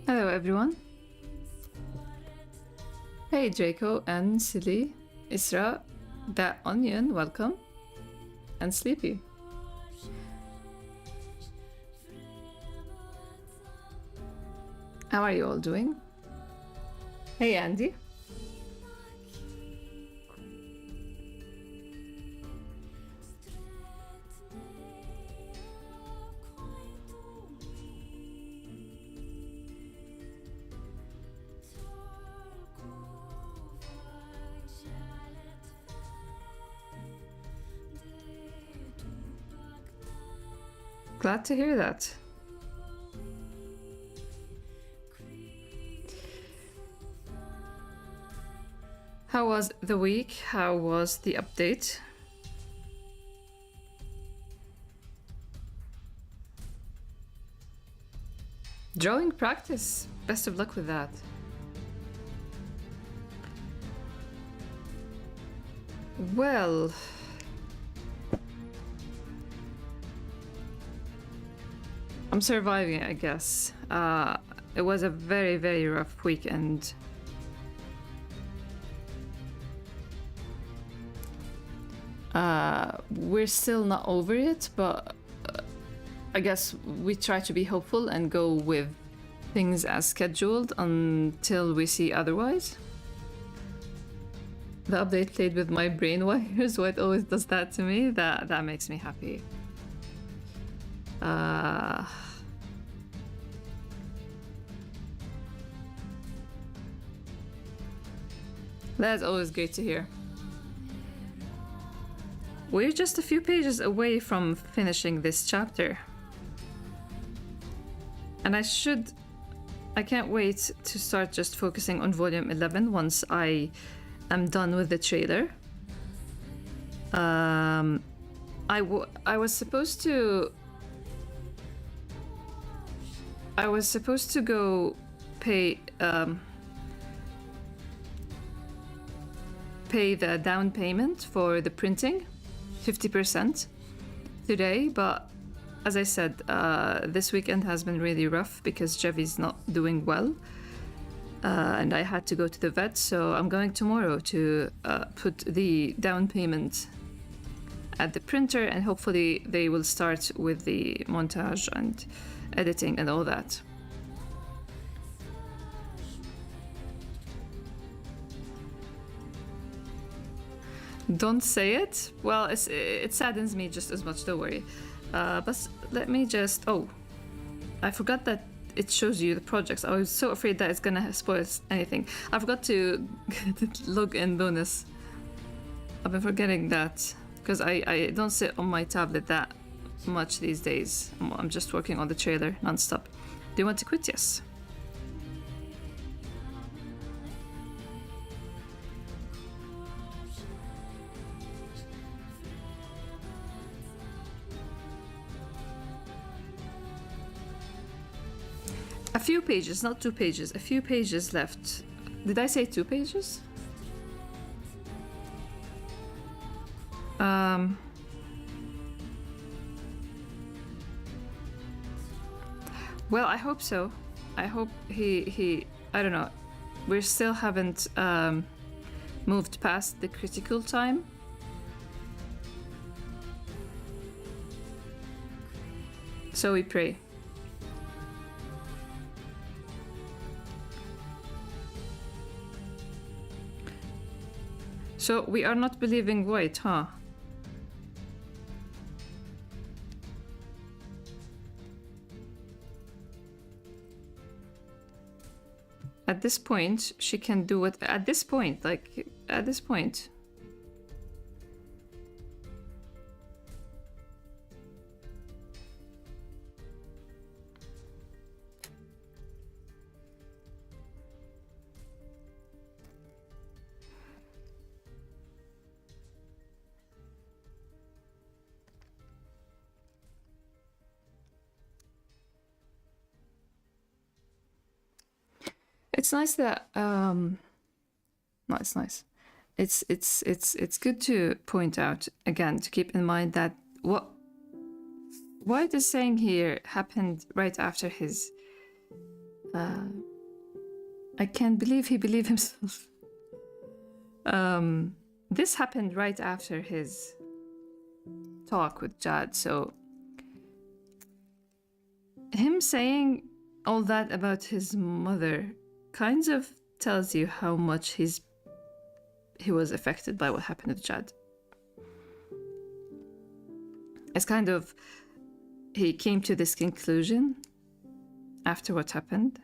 Hello everyone. Hey Draco and Silly, Isra, That Onion, welcome, and Sleepy. How are you all doing? Hey Andy. Glad to hear that. How was the week? How was the update? Drawing practice. Best of luck with that. Well, I'm surviving, I guess. It was a very, very rough weekend. We're still not over it, but I guess we try to be hopeful and go with things as scheduled until we see otherwise. The update played with my brain wires. What always does that to me? That makes me happy. That's always great to hear. We're just a few pages away from finishing this chapter. And I can't wait to start just focusing on volume 11 once I am done with the trailer. I was supposed to go pay the down payment for the printing, 50% today, but as I said, this weekend has been really rough because Jevy's not doing well, and I had to go to the vet, so I'm going tomorrow to put the down payment at the printer, and hopefully they will start with the montage and editing and all that. Don't say it. Well, it saddens me just as much, don't worry. But let me just... Oh, I forgot that it shows you the projects. I was so afraid that it's gonna spoil anything. I forgot to log in bonus. I've been forgetting that because I don't sit on my tablet that much these days. I'm just working on the trailer non-stop. Do you want to quit? Yes. A few pages, not 2 pages. A few pages left. Did I say 2 pages? Well, I hope so. I hope he I don't know. We still haven't moved past the critical time. So we pray. So we are not believing White, huh? At this point, she can do what... At this point, like, at this point. It's nice that, no, it's nice. it's good to point out again, to keep in mind that what White is saying here happened right after his I can't believe he believed himself. This happened right after his talk with Jad, so him saying all that about his mother kind of tells you how much he was affected by what happened with Jad. It's kind of, he came to this conclusion after what happened.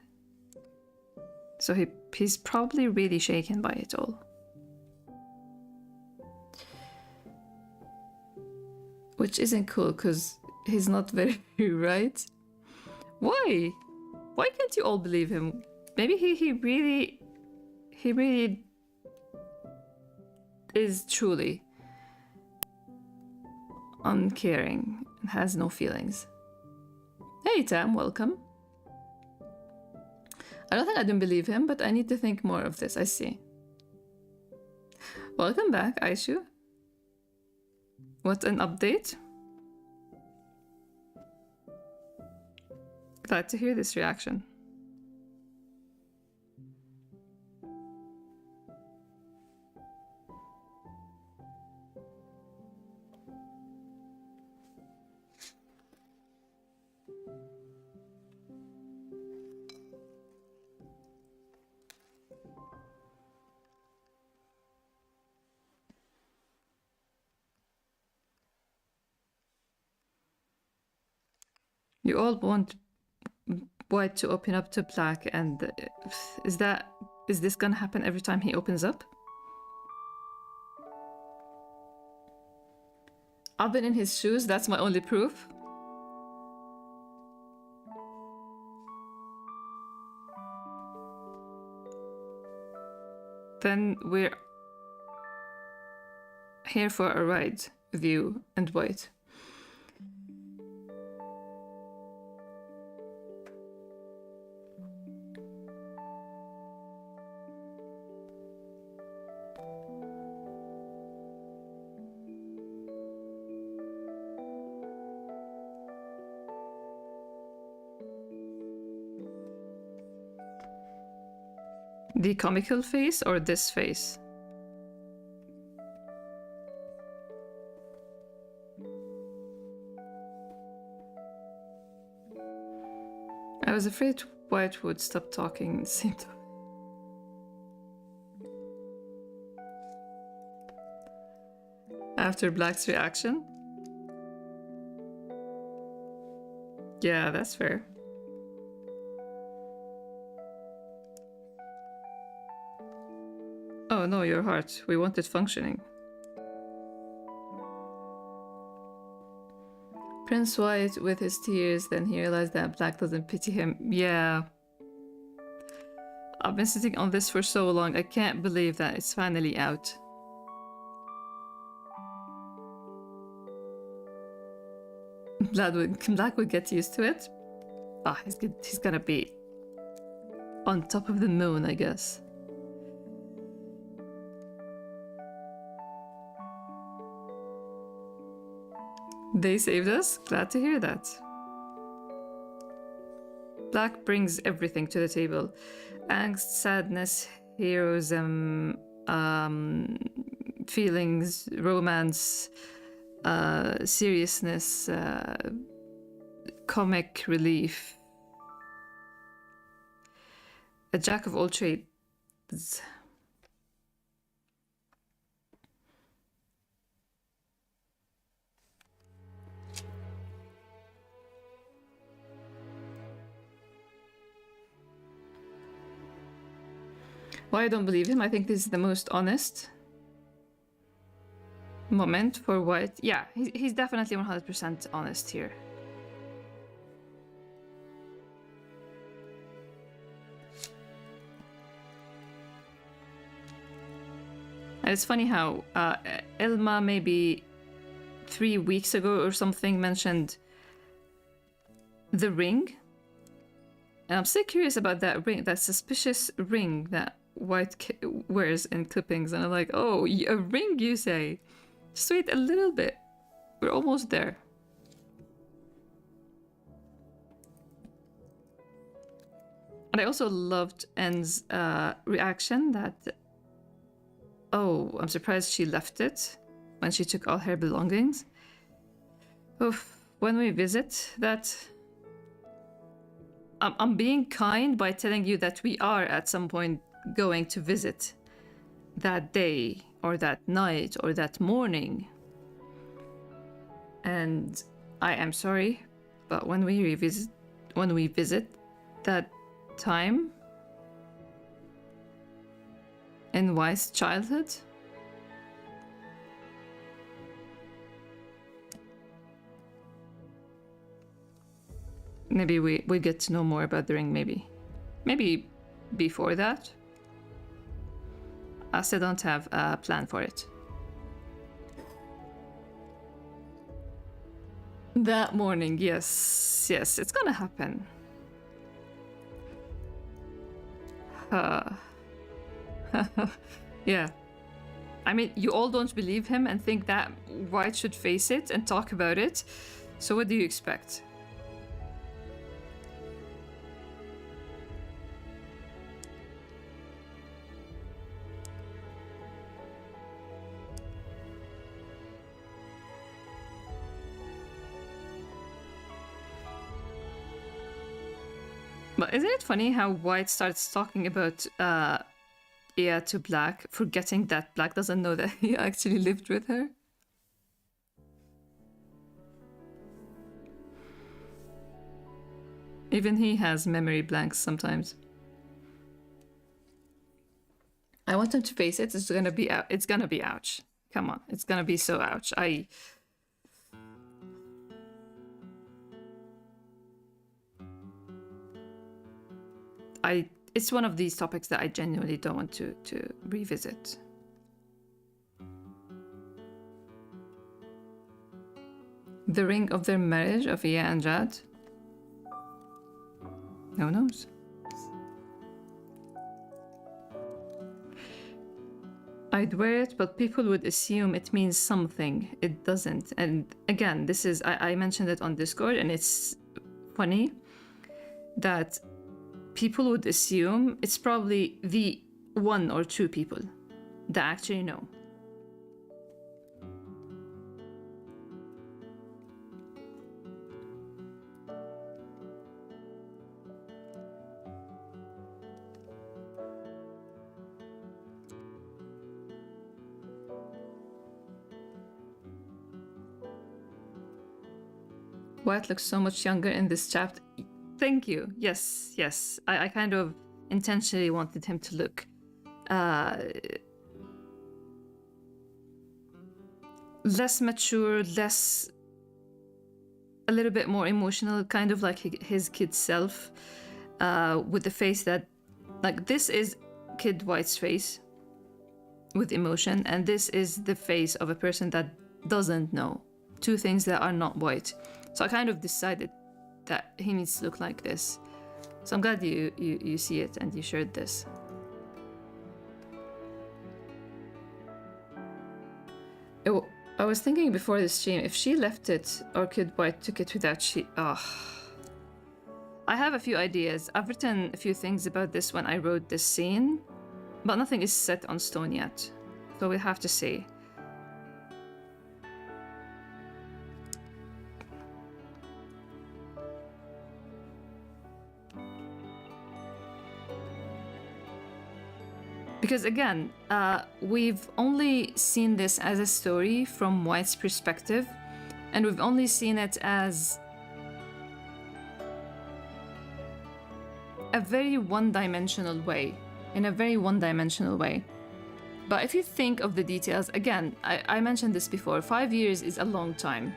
So he's probably really shaken by it all. Which isn't cool, because he's not very right. Why? Why can't you all believe him? Maybe he really is truly uncaring and has no feelings. Hey Tam, welcome. I don't think I didn't believe him, but I need to think more of this. I see. Welcome back, Aishu. What an update. Glad to hear this reaction. You all want White to open up to Black, and is this gonna happen every time he opens up? I've been in his shoes, that's my only proof. Then we're here for a ride with you and White. The comical face or this face? I was afraid White would stop talking at the same time. After Black's reaction? Yeah, that's fair. Oh no, your heart. We want it functioning. Prince White with his tears, then he realized that Black doesn't pity him. Yeah. I've been sitting on this for so long, I can't believe that it's finally out. Black would get used to it. He's gonna be on top of the moon, I guess. They saved us? Glad to hear that. Black brings everything to the table. Angst, sadness, heroism, feelings, romance, seriousness, comic relief. A jack of all trades. Why I don't believe him? I think this is the most honest moment for White. Yeah, he's definitely 100% honest here. And it's funny how Elma maybe 3 weeks ago or something mentioned the ring. And I'm still curious about that ring, that suspicious ring that White wears in clippings, and I'm like, oh, a ring, you say? Just wait a little bit. We're almost there. And I also loved N's reaction that, oh, I'm surprised she left it when she took all her belongings. Oof, when we visit that, I'm being kind by telling you that we are at some point going to visit that day or that night or that morning. And I am sorry, but when we visit that time in White's childhood, maybe we get to know more about the ring. Maybe before that. I still don't have a plan for it. That morning, yes, it's gonna happen. Yeah. I mean, you all don't believe him and think that White should face it and talk about it. So what do you expect? But isn't it funny how White starts talking about Ea to Black, forgetting that Black doesn't know that he actually lived with her? Even he has memory blanks sometimes. I want him to face it. It's gonna be ouch. Come on, it's gonna be so ouch. It's one of these topics that I genuinely don't want to revisit. The ring of their marriage of Ea and Jad? No one knows. I'd wear it, but people would assume it means something. It doesn't. And again, this is, I mentioned it on Discord, and it's funny that people would assume it's probably the 1 or 2 people that actually know. White looks so much younger in this chapter. Thank you. Yes. I kind of intentionally wanted him to look less mature, a little bit more emotional, kind of like his kid self, with the face that, like, this is Kid White's face with emotion, and this is the face of a person that doesn't know. 2 things that are not White. So I kind of decided that he needs to look like this. So I'm glad you see it and you shared this. I was thinking before the stream, if she left it or Kid White took it without I have a few ideas. I've written a few things about this when I wrote this scene, but nothing is set on stone yet. So we'll have to see. Because again, we've only seen this as a story from White's perspective, and we've only seen it as a very one-dimensional way, in a very one-dimensional way. But if you think of the details, again, I mentioned this before, 5 years is a long time.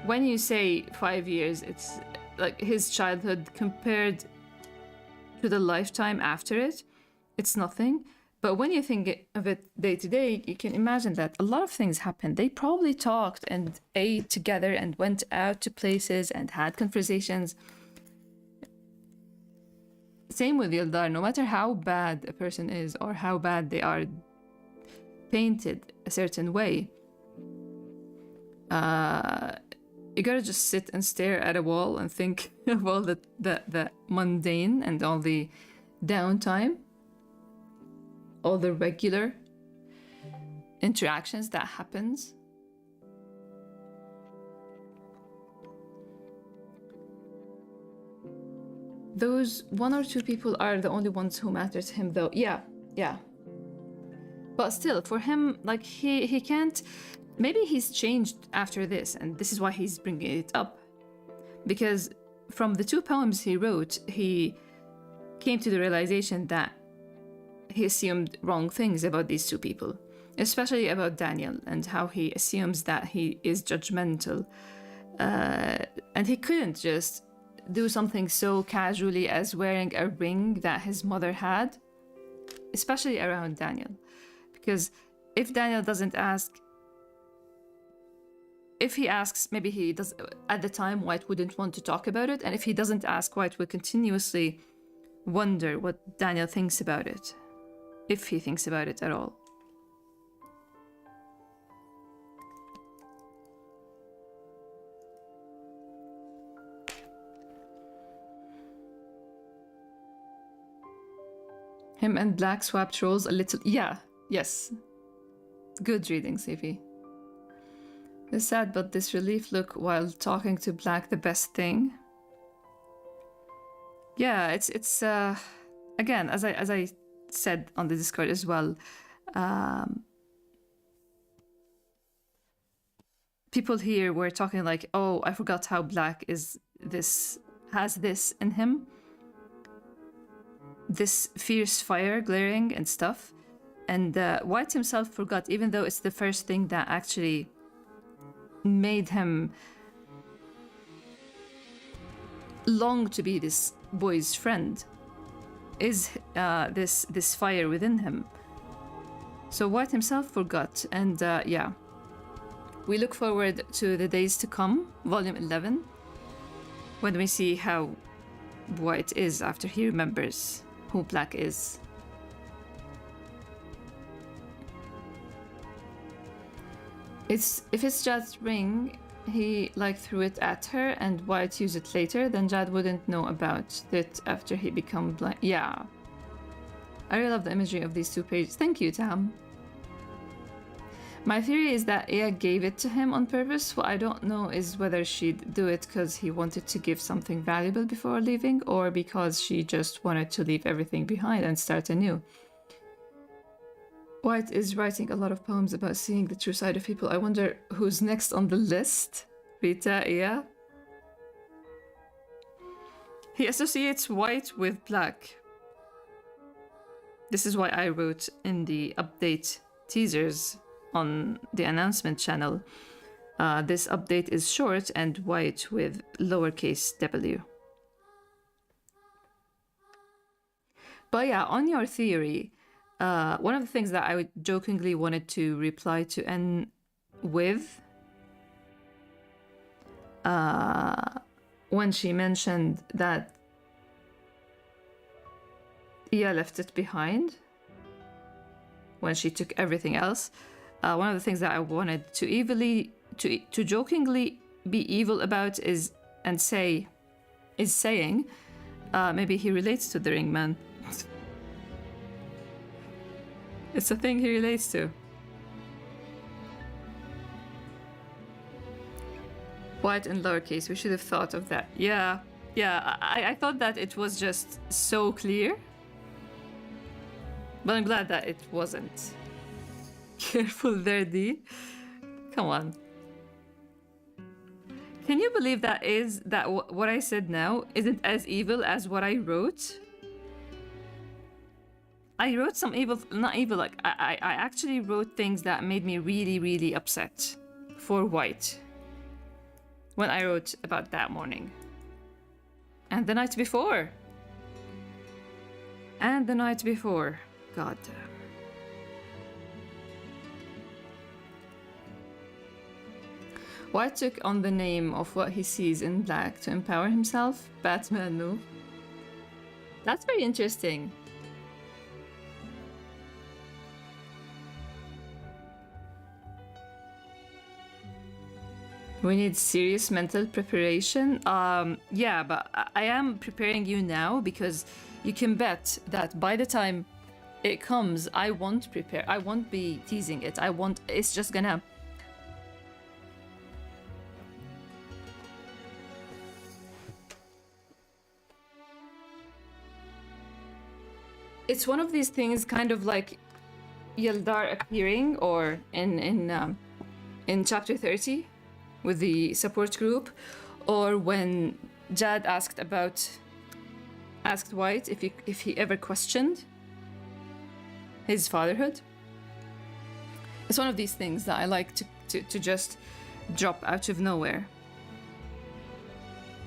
When you say 5 years, it's like his childhood compared to the lifetime after it, it's nothing. But when you think of it day to day, you can imagine that a lot of things happened. They probably talked and ate together and went out to places and had conversations. same with Yildar, no matter how bad a person is or how bad they are painted a certain way, you gotta just sit and stare at a wall and think of all the mundane and all the downtime, all the regular interactions that happens. Those 1 or 2 people are the only ones who matter to him, though. Yeah. But still, for him, like, he can't... Maybe he's changed after this, and this is why he's bringing it up. Because from the 2 poems he wrote, he came to the realization that he assumed wrong things about these 2 people, especially about Daniel, and how he assumes that he is judgmental. And he couldn't just do something so casually as wearing a ring that his mother had, especially around Daniel. Because if Daniel doesn't ask, if he asks, maybe he does. At the time, White wouldn't want to talk about it, and if he doesn't ask, White will continuously wonder what Daniel thinks about it, if he thinks about it at all. Him and Black swapped roles a little. Yeah, yes. Good reading, CV. The sad but this relief look while talking to Black the best thing. Yeah, it's again, as I said on the Discord as well, people here were talking like, oh, I forgot how Black has this in him. This fierce fire glaring and stuff. And White himself forgot, even though it's the first thing that actually made him long to be this boy's friend, is this fire within him. So White himself forgot, and yeah. We look forward to the days to come, volume 11, when we see how White is after he remembers who Black is. If it's Jad's ring, he threw it at her and White used it later, then Jad wouldn't know about it after he become blind. Yeah. I really love the imagery of these 2 pages. Thank you, Tam. My theory is that Aya gave it to him on purpose. What I don't know is whether she'd do it because he wanted to give something valuable before leaving, or because she just wanted to leave everything behind and start anew. White is writing a lot of poems about seeing the true side of people. I wonder who's next on the list? Rita, Aya? He associates White with Black. This is why I wrote in the update teasers on the announcement channel. This update is short and White with lowercase w. But yeah, on your theory, one of the things that I jokingly wanted to reply to N with, when she mentioned that Ia left it behind when she took everything else, one of the things that I wanted to jokingly be evil about is saying maybe he relates to the ring man. It's a thing he relates to. White in lowercase, we should have thought of that. Yeah, I thought that it was just so clear. But I'm glad that it wasn't. Careful there, D. Come on. Can you believe that what I said now isn't as evil as what I wrote? I wrote some evil, not evil, like I actually wrote things that made me really, really upset for White when I wrote about that morning. And the night before. And the night before. God damn. White took on the name of what he sees in Black to empower himself. Batman, no. That's very interesting. We need serious mental preparation. Yeah, but I am preparing you now because you can bet that by the time it comes, I won't prepare. I won't be teasing it. It's just gonna. It's one of these things, kind of like Yeldar appearing, or in chapter 30 with the support group, or when Jad asked White if he ever questioned his fatherhood. It's one of these things that I like to just drop out of nowhere.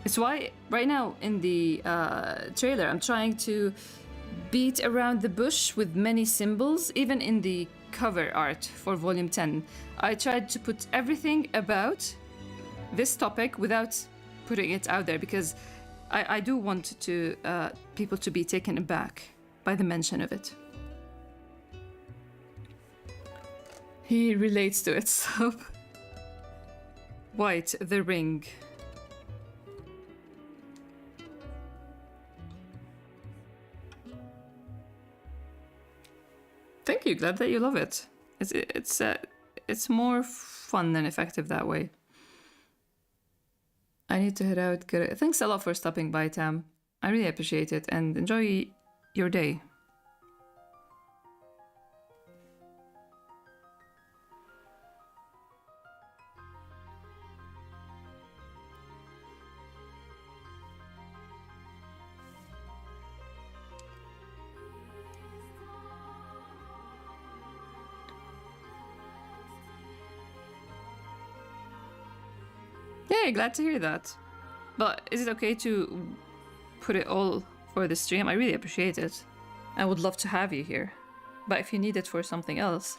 It's why right now in the trailer I'm trying to beat around the bush with many symbols. Even in the cover art for volume 10, I tried to put everything about this topic without putting it out there, because I do want to people to be taken aback by the mention of it. He relates to it, so White, the ring. Thank you. Glad that you love it. It's more fun than effective that way. I need to head out. Thanks a lot for stopping by, Tam. I really appreciate it, and enjoy your day. Yay, glad to hear that. But is it okay to put it all for the stream? I really appreciate it. I would love to have you here. But if you need it for something else...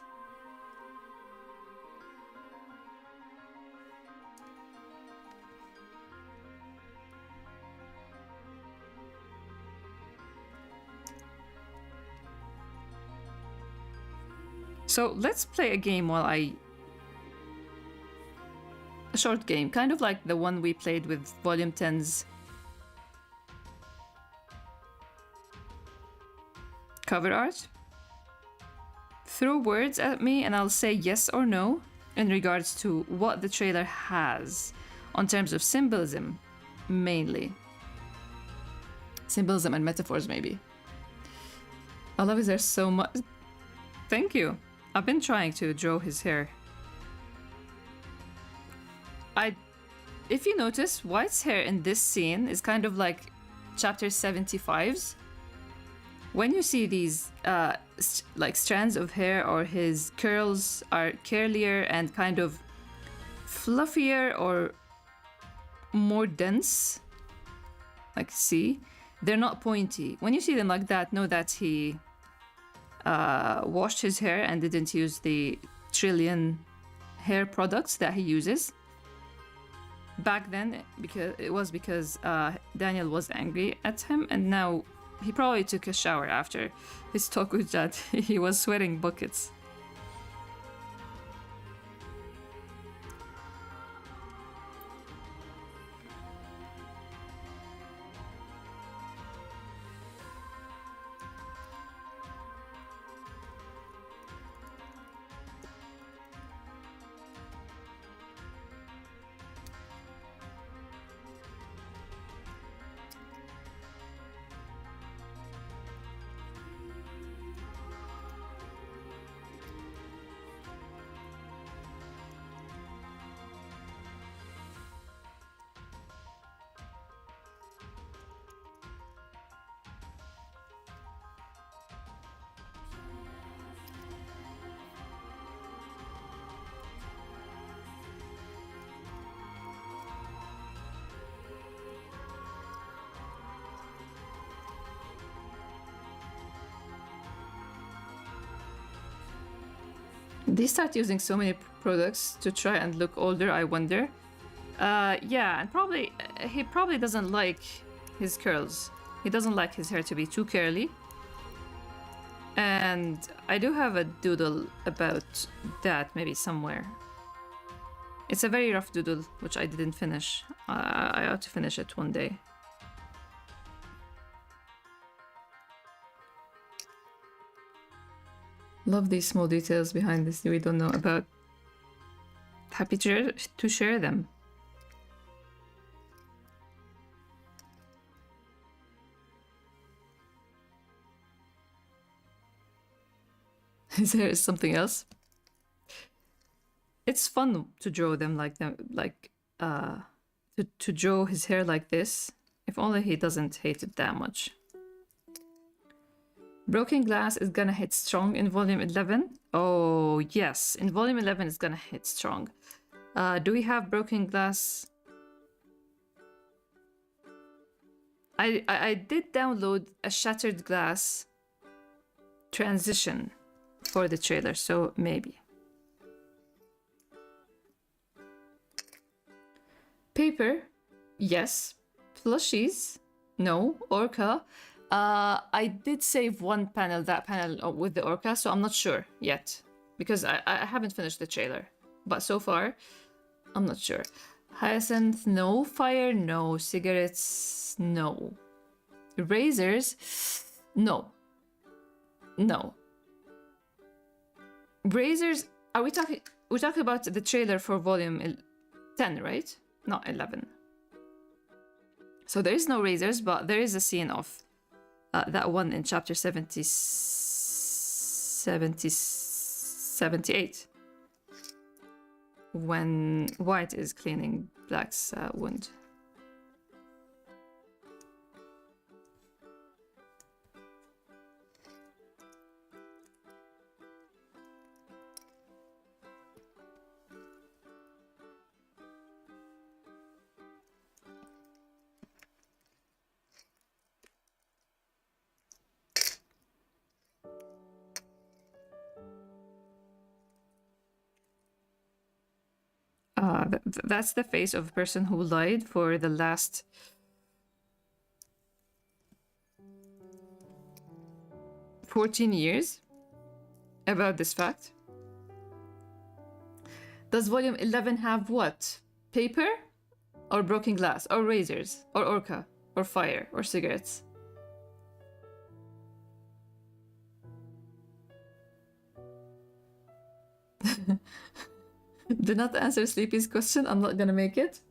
So let's play a game while I... A short game, kind of like the one we played with Volume 10's cover art. Throw words at me and I'll say yes or no in regards to what the trailer has on terms of symbolism, mainly. Symbolism and metaphors, maybe. I love his hair so much. Thank you. I've been trying to draw his hair. If you notice, White's hair in this scene is kind of like chapter 75's. When you see these like strands of hair, or his curls are curlier and kind of fluffier or more dense, like see, they're not pointy. When you see them like that, know that he washed his hair and didn't use the trillion hair products that he uses. Back then, because Daniel was angry at him, and now he probably took a shower after his talk with Jad. He was sweating buckets. They start using so many products to try and look older, I wonder. Yeah, and he probably doesn't like his curls. He doesn't like his hair to be too curly. And I do have a doodle about that maybe somewhere. It's a very rough doodle, which I didn't finish. I ought to finish it one day. Love these small details behind this we don't know about. Happy to share them. His hair is something else. It's fun to draw them like that, to draw his hair like this. If only he doesn't hate it that much. Broken Glass is gonna hit strong in volume 11. Oh yes, in volume 11 it's gonna hit strong. Do we have Broken Glass? I did download a Shattered Glass transition for the trailer, so maybe. Paper, yes. Plushies, no. Orca, I did save one panel, that panel with the Orca, so I'm not sure yet. Because I haven't finished the trailer. But so far, I'm not sure. Hyacinth, no. Fire, no. Cigarettes, no. Razors, no. No. Razors, we're talking about the trailer for volume 10, right? Not 11. So there is no razors, but there is a scene of that one in chapter 78 when White is cleaning Black's wound. That's the face of a person who lied for the last 14 years about this fact. Does volume 11 have what? Paper? Or broken glass? Or razors? Or orca? Or fire? Or cigarettes? Do not answer Sleepy's question. I'm not gonna make it.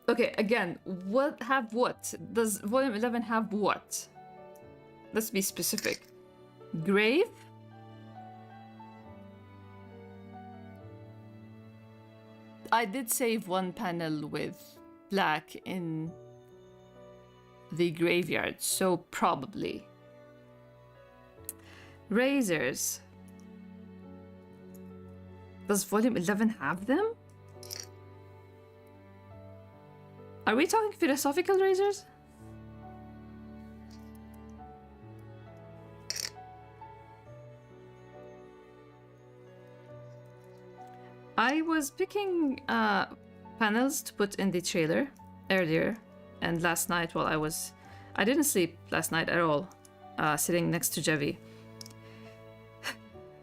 Okay, again, what have what? Does volume 11 have what? Let's be specific. Grave? I did save one panel with Black in the graveyard, so probably. Razors. Does volume 11 have them? Are we talking philosophical razors? I was picking panels to put in the trailer earlier, and last night while I didn't sleep last night at all, sitting next to Jevi.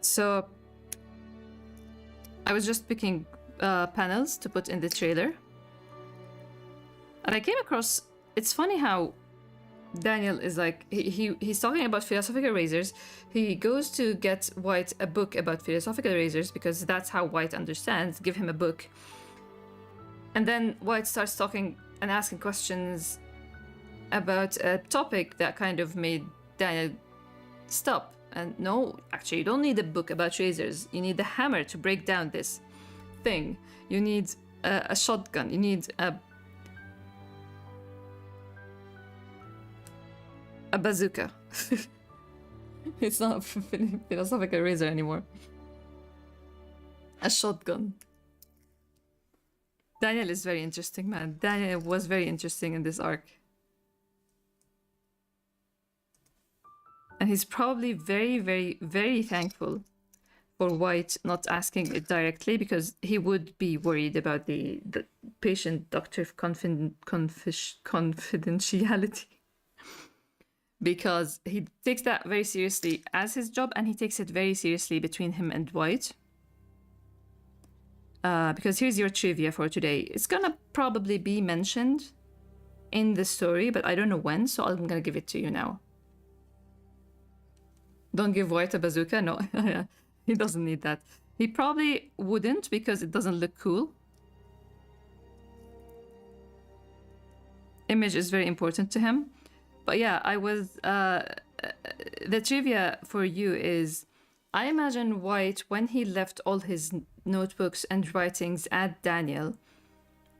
So I was just picking panels to put in the trailer. And I came across, it's funny how Daniel is like, he's talking about philosophical razors. He goes to get White a book about philosophical razors because that's how White understands. Give him a book. And then White starts talking and asking questions about a topic that kind of made Daniel stop. And no, actually, you don't need a book about razors. You need a hammer to break down this thing. You need a shotgun. You need a bazooka. It's not a philosophical razor anymore. A shotgun. Daniel is very interesting, man. Daniel was very interesting in this arc. And he's probably very, very, very thankful for White not asking it directly, because he would be worried about the patient-doctor confidentiality. Because he takes that very seriously as his job, and he takes it very seriously between him and White. Because here's your trivia for today. It's gonna probably be mentioned in the story, but I don't know when, so I'm gonna give it to you now. Don't give White a bazooka. No, he doesn't need that. He probably wouldn't, because it doesn't look cool. Image is very important to him. But yeah, I was... the trivia for you is, I imagine White, when he left all his notebooks and writings at Daniel,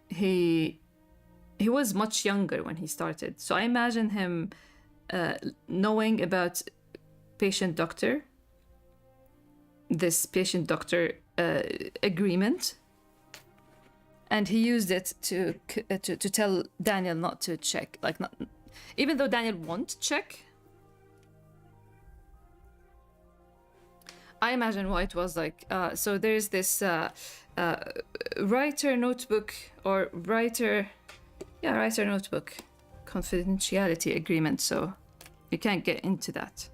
he was much younger when he started. So I imagine him knowing about patient-doctor, this patient-doctor agreement, and he used it to tell Daniel not to check, like, not, even though Daniel won't check. I imagine White was like, so there's this writer notebook, or writer notebook confidentiality agreement, so you can't get into that.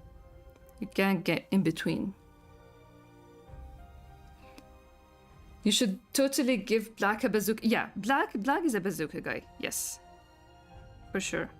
You can't get in between. You should totally give Black a bazooka. Yeah, Black is a bazooka guy. Yes, for sure.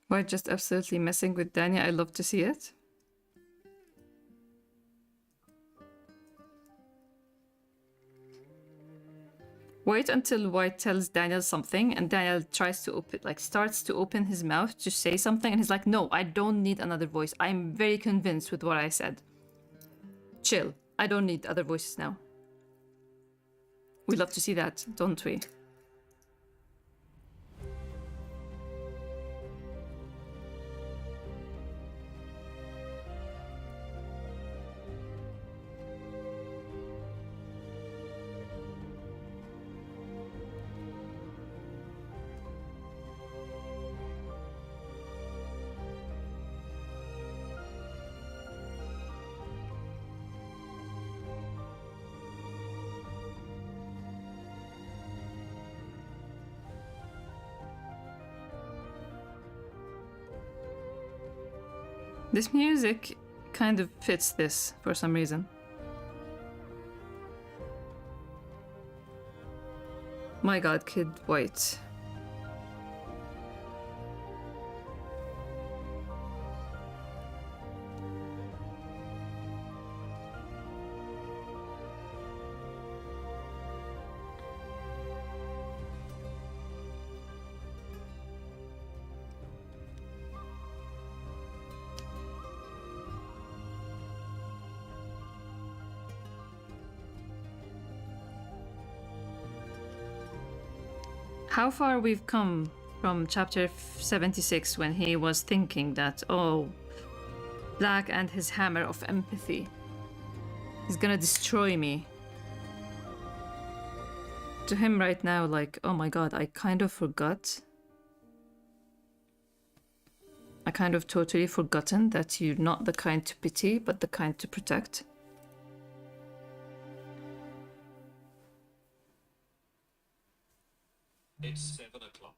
White just absolutely messing with Daniel. I love to see it. Wait until White tells Daniel something, and Daniel tries to open, like, starts to open his mouth to say something, and he's like, no, I don't need another voice. I'm very convinced with what I said. Chill. I don't need other voices now. We love to see that, don't we? This music kind of fits this for some reason. My god, Kid White. How far we've come from chapter 76, when he was thinking that, oh, Black and his hammer of empathy, he's gonna destroy me. To him right now, like, oh my god, I kind of forgot. I kind of totally forgotten that you're not the kind to pity, but the kind to protect. It's 7 o'clock.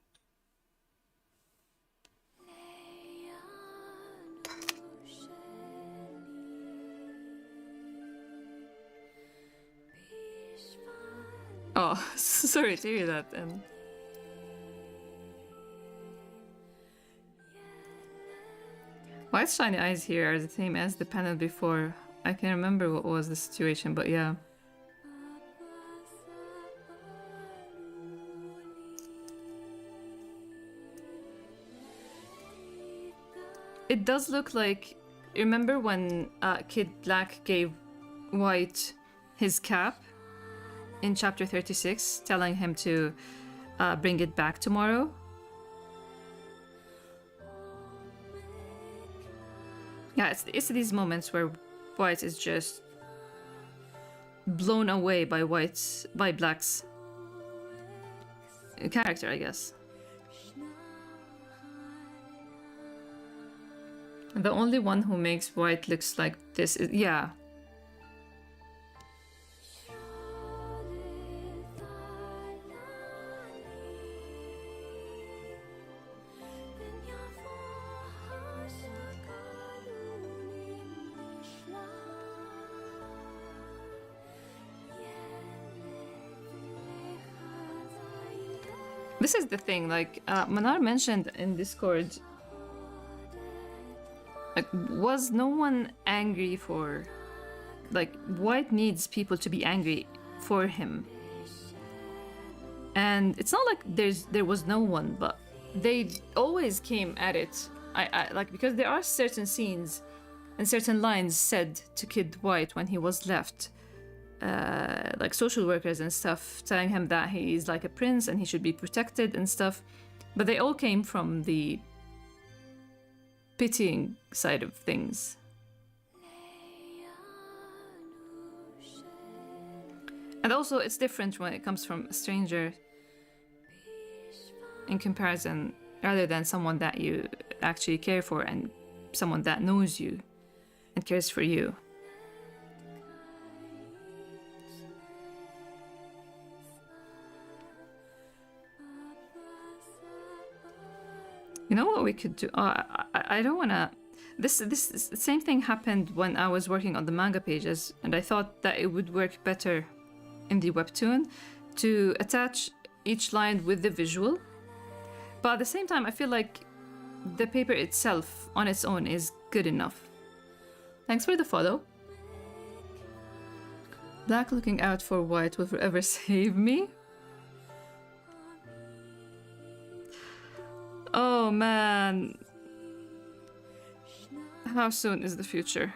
Oh, sorry to hear that. White's shiny eyes here are the same as the panel before. I can remember what was the situation, but yeah. it does look like. Remember when Kid Black gave White his cap in chapter 36, telling him to bring it back tomorrow? Yeah, it's these moments where White is just blown away by Black's character, I guess. The only one who makes White looks like this is, yeah. This is the thing, like, Manar mentioned in Discord, like, was no one angry for... Like, White needs people to be angry for him. And it's not like there was no one, but they always came at it. I like, because there are certain scenes and certain lines said to Kid White when he was left. Like social workers and stuff, telling him that he's like a prince and he should be protected and stuff. But they all came from the pitying side of things. And also it's different when it comes from a stranger in comparison, rather than someone that you actually care for and someone that knows you and cares for you. You know what we could do? I don't wanna... This same thing happened when I was working on the manga pages, and I thought that it would work better in the webtoon to attach each line with the visual. But at the same time, I feel like the paper itself on its own is good enough. Thanks for the follow. Black looking out for White will forever save me. Oh man. How soon is the future?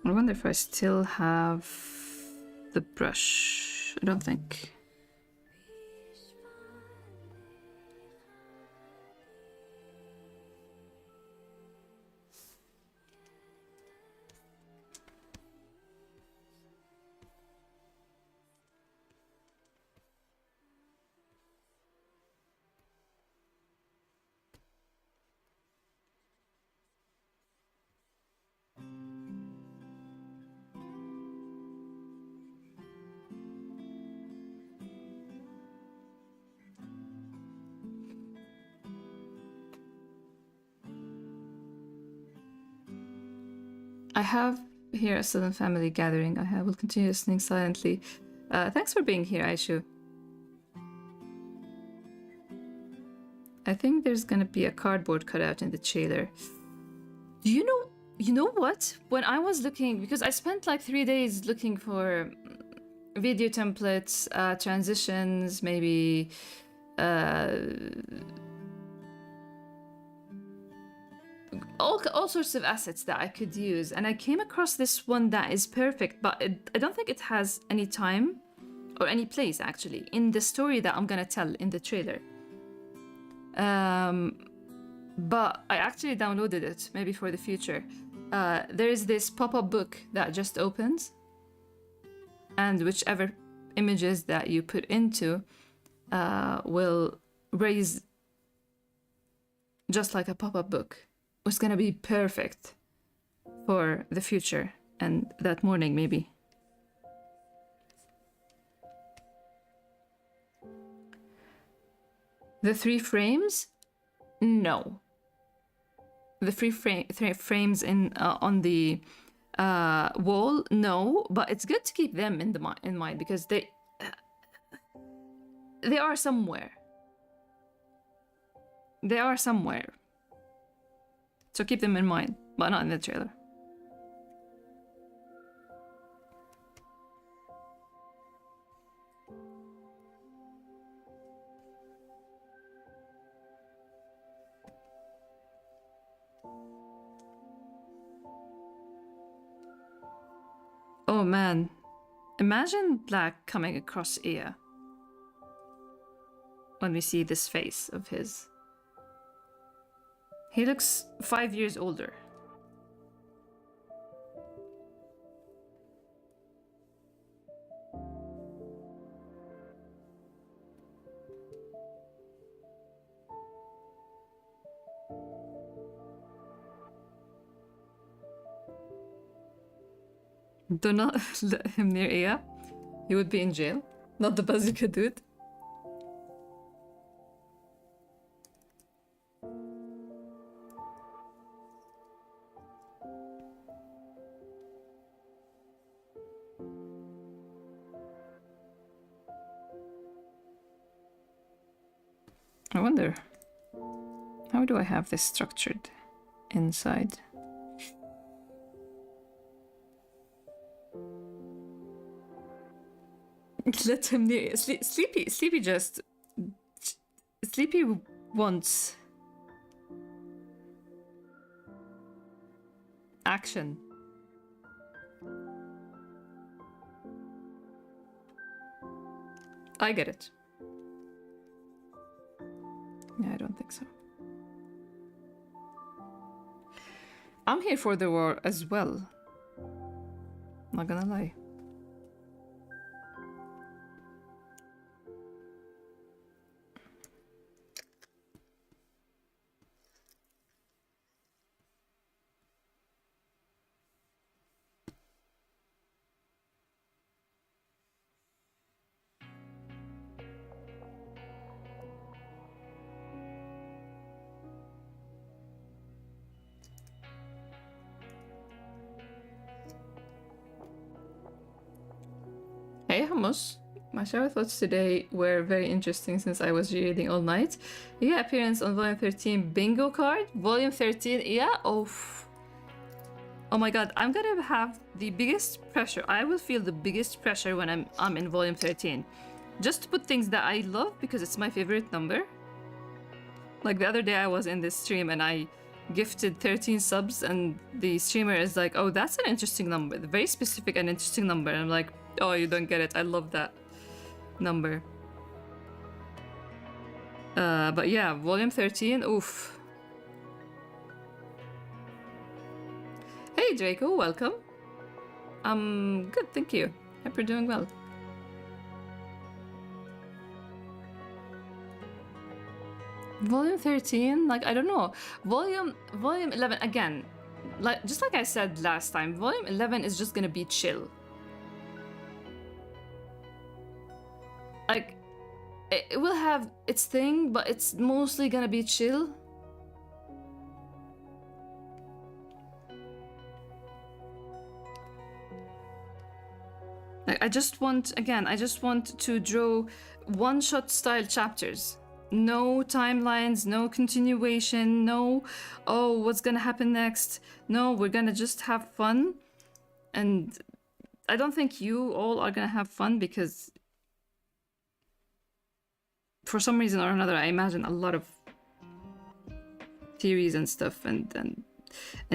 I wonder if I still have the brush. I don't think. I have here a sudden family gathering. I will continue listening silently. Thanks for being here, Aishu. I think there's gonna be a cardboard cutout in the trailer. Do you know what? When I was looking, because I spent like 3 days looking for video templates, transitions, maybe all sorts of assets that I could use, and I came across this one that is perfect, but I don't think it has any time or any place actually, in the story that I'm gonna tell in the trailer. But I actually downloaded it, maybe for the future. There is this pop-up book that just opens, and whichever images that you put into will raise just like a pop-up book. It's gonna be perfect for the future and that morning maybe. The 3 frames? No. The three frames in on the wall? No, but it's good to keep them in mind because they are somewhere. They are somewhere. So keep them in mind, but not in the trailer. Oh man, imagine Black coming across Ia when we see this face of his. He looks 5 years older. Do not let him near Ia. He would be in jail. Not the bazooka dude. I wonder, how do I have this structured inside? Let him near. Sleepy just... Sleepy wants... action. I get it. Yeah, I don't think so. I'm here for the war as well. Not gonna lie. Hey Hummus, my shower thoughts today were very interesting since I was reading all night. Yeah, appearance on volume 13 bingo card. Volume 13, yeah, oh my god, I'm gonna have the biggest pressure. I will feel the biggest pressure when I'm in volume 13. Just to put things that I love because it's my favorite number. Like the other day I was in this stream and I gifted 13 subs and the streamer is like, oh, that's an interesting number. Very specific and interesting number. And I'm like, oh, you don't get it. I love that number. But yeah, volume 13, oof. Hey Draco, welcome. Good, thank you. Hope you're doing well. Volume 13, like, I don't know. Volume 11, again, like just like I said last time, volume 11 is just gonna be chill. Like, it will have its thing, but it's mostly gonna be chill. Like, I just want to draw one-shot style chapters. No timelines, no continuation, no, oh, what's gonna happen next? No, we're gonna just have fun. And I don't think you all are gonna have fun because for some reason or another, I imagine a lot of theories and stuff and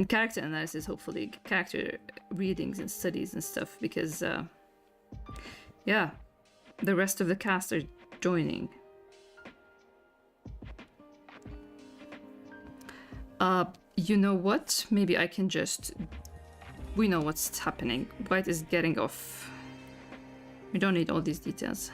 character analysis, hopefully, character readings and studies and stuff because, yeah, the rest of the cast are joining. You know what? Maybe I can just... We know what's happening. White is getting off. We don't need all these details.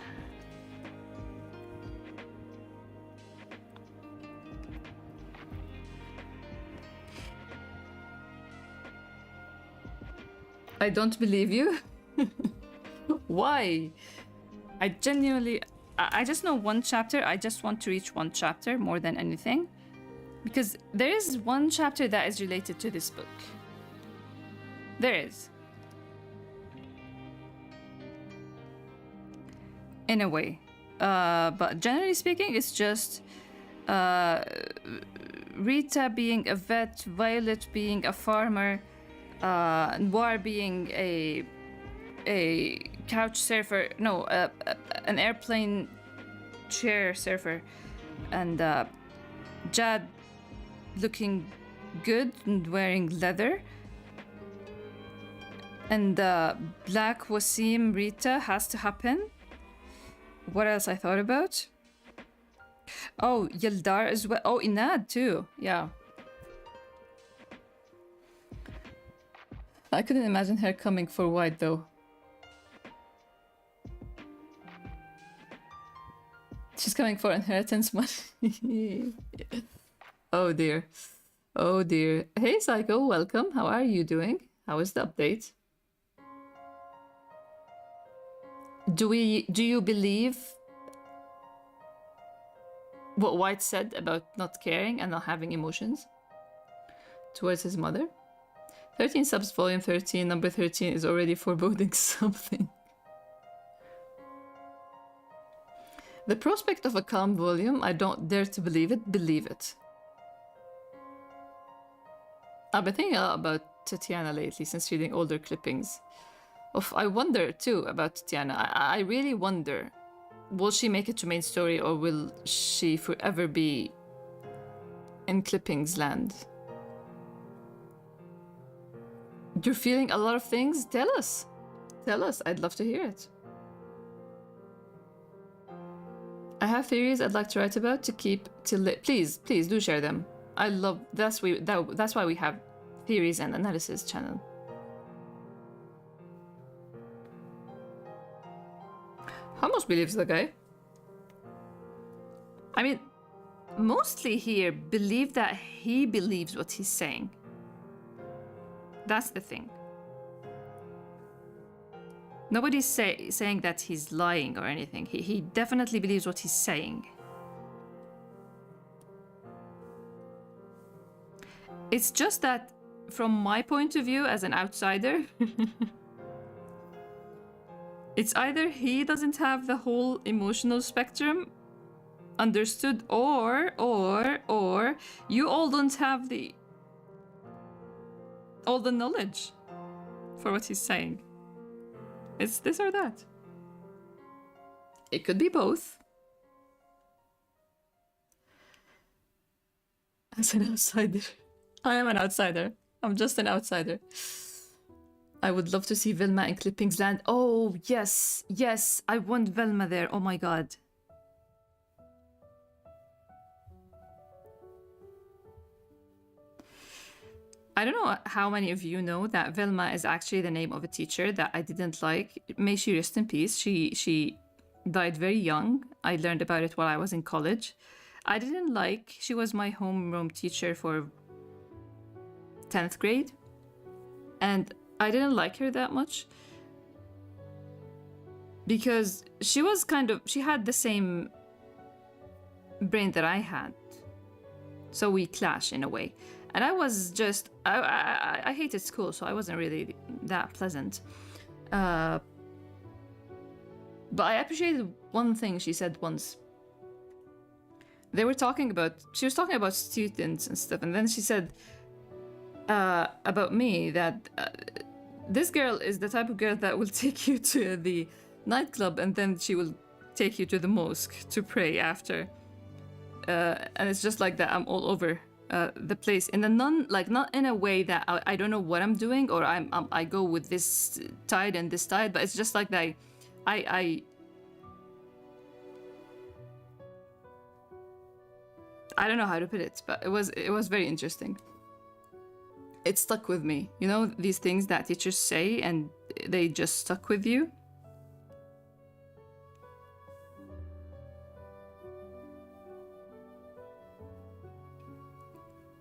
I don't believe you. Why? I genuinely... I just know one chapter. I just want to reach one chapter more than anything. Because there is one chapter that is related to this book. There is. In a way. But generally speaking, it's just Rita being a vet, Violet being a farmer, Noir being a couch surfer, no, an airplane chair surfer, and Jad looking good and wearing leather, and Black Wasim Rita has to happen. What else I thought about? Oh, Yeldar as well. Oh, Inad too. Yeah. I couldn't imagine her coming for White though. She's coming for inheritance money. Oh dear. Oh dear. Hey Psycho, welcome. How are you doing? How is the update? Do you believe what White said about not caring and not having emotions towards his mother? 13 subs, volume 13, number 13 is already foreboding something. The prospect of a calm volume, I don't dare to believe it, believe it. I've been thinking a lot about Tatiana lately since reading older clippings. I wonder too about Tatiana. I really wonder, will she make it to main story or will she forever be in clippings land? You're feeling a lot of things? Tell us. Tell us. I'd love to hear it. I have theories I'd like to write about to keep till late. Please do share them. I love that's why we have theories and analysis channel. How much believes the guy? I mean, mostly here believe that he believes what he's saying. That's the thing. Nobody's saying that he's lying or anything. He definitely believes what he's saying. It's just that, from my point of view as an outsider, it's either he doesn't have the whole emotional spectrum understood, or you all don't have all the knowledge for what he's saying. It's this or that. It could be both. As an outsider. I am an outsider. I'm just an outsider. I would love to see Velma in Clippings Land. Oh, yes. Yes, I want Velma there. Oh my god. I don't know how many of you know that Velma is actually the name of a teacher that I didn't like. May she rest in peace. She died very young. I learned about it while I was in college. I didn't like... She was my homeroom teacher for 10th grade. And I didn't like her that much. Because she was kind of... She had the same brain that I had. So we clash in a way. And I was just... I hated school, so I wasn't really that pleasant. But I appreciated one thing she said once. They were talking about... She was talking about students and stuff, and then she said about me that this girl is the type of girl that will take you to the nightclub and then she will take you to the mosque to pray after. And it's just like that. I'm all over the place in a not in a way that I don't know what I'm doing, or I go with this tide and this tide, but it's just like that. I don't know how to put it, but it was very interesting. It stuck with me. You know, these things that teachers say and they just stuck with you.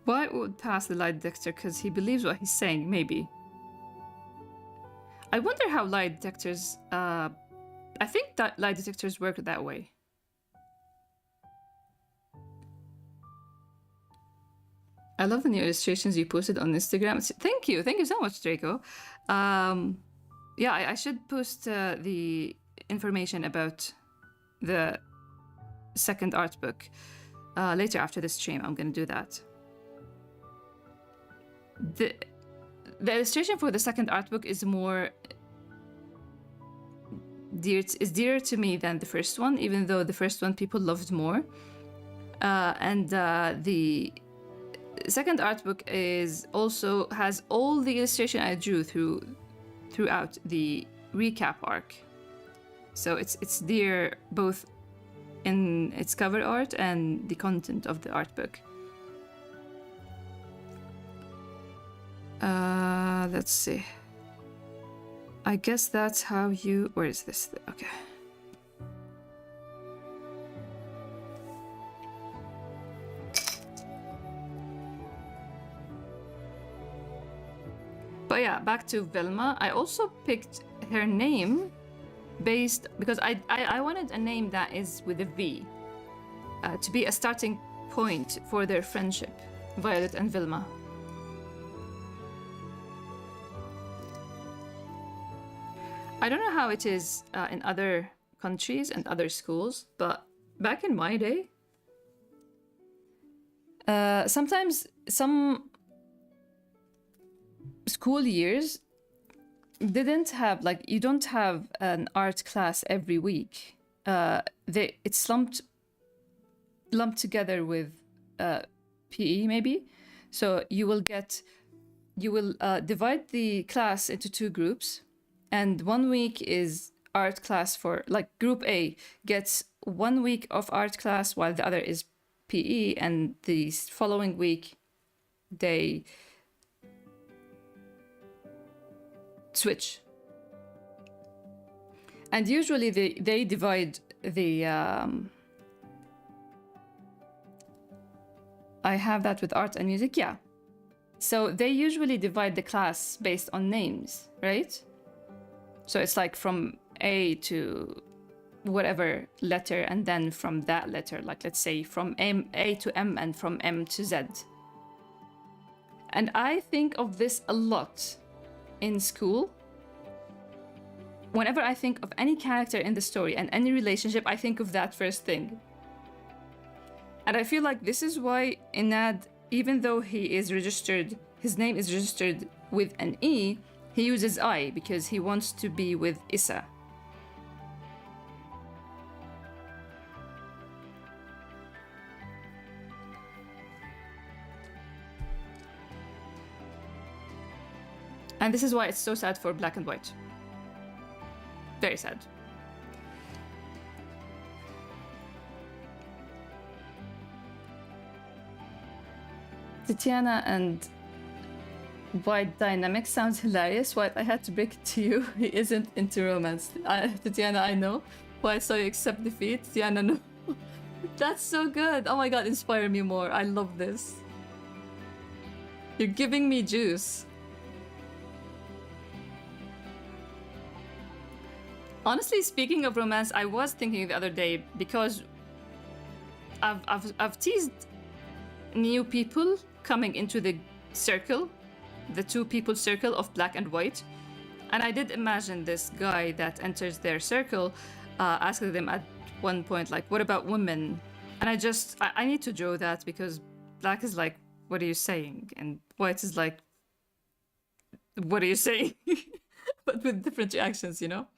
Why would pass the lie detector? Because he believes what he's saying, maybe. I wonder how lie detectors... I think that lie detectors work that way. I love the new illustrations you posted on Instagram. Thank you so much, Draco. Yeah, I should post the information about the second art book later after the stream. I'm gonna do that. The illustration for the second art book is more dearer to me than the first one, even though the first one people loved more. And the second art book has all the illustration I drew throughout the recap arc. So it's dear both in its cover art and the content of the art book. Let's see. I guess that's how you... Where is this? Okay. But yeah, back to Velma. I also picked her name because I wanted a name that is with a V to be a starting point for their friendship, Violet and Velma. I don't know how it is in other countries and other schools, but back in my day, sometimes some school years didn't have, like, you don't have an art class every week. It's lumped together with PE maybe. So you will divide the class into two groups, and 1 week is art class for, like, group A gets 1 week of art class while the other is PE, and the following week they switch. And usually they divide the I have that with art and music, yeah. So they usually divide the class based on names, right? So it's like from A to whatever letter, and then from that letter, like let's say from A to M and from M to Z. And I think of this a lot in school. Whenever I think of any character in the story and any relationship, I think of that first thing. And I feel like this is why Inad, even though his name is registered with an E, he uses I because he wants to be with Issa. And this is why it's so sad for Black and White. Very sad. Tatiana and White dynamic sounds hilarious. White, I had to break it to you. He isn't into romance. Tatiana, I know. White, so you accept defeat. Tatiana, no. That's so good. Oh my god, inspire me more. I love this. You're giving me juice. Honestly, speaking of romance, I was thinking the other day, because I've teased new people coming into the circle, the two people circle of Black and White, and I did imagine this guy that enters their circle asking them at one point, like, what about women? And I need to draw that, because Black is like, what are you saying? And White is like, what are you saying? But with different reactions, you know?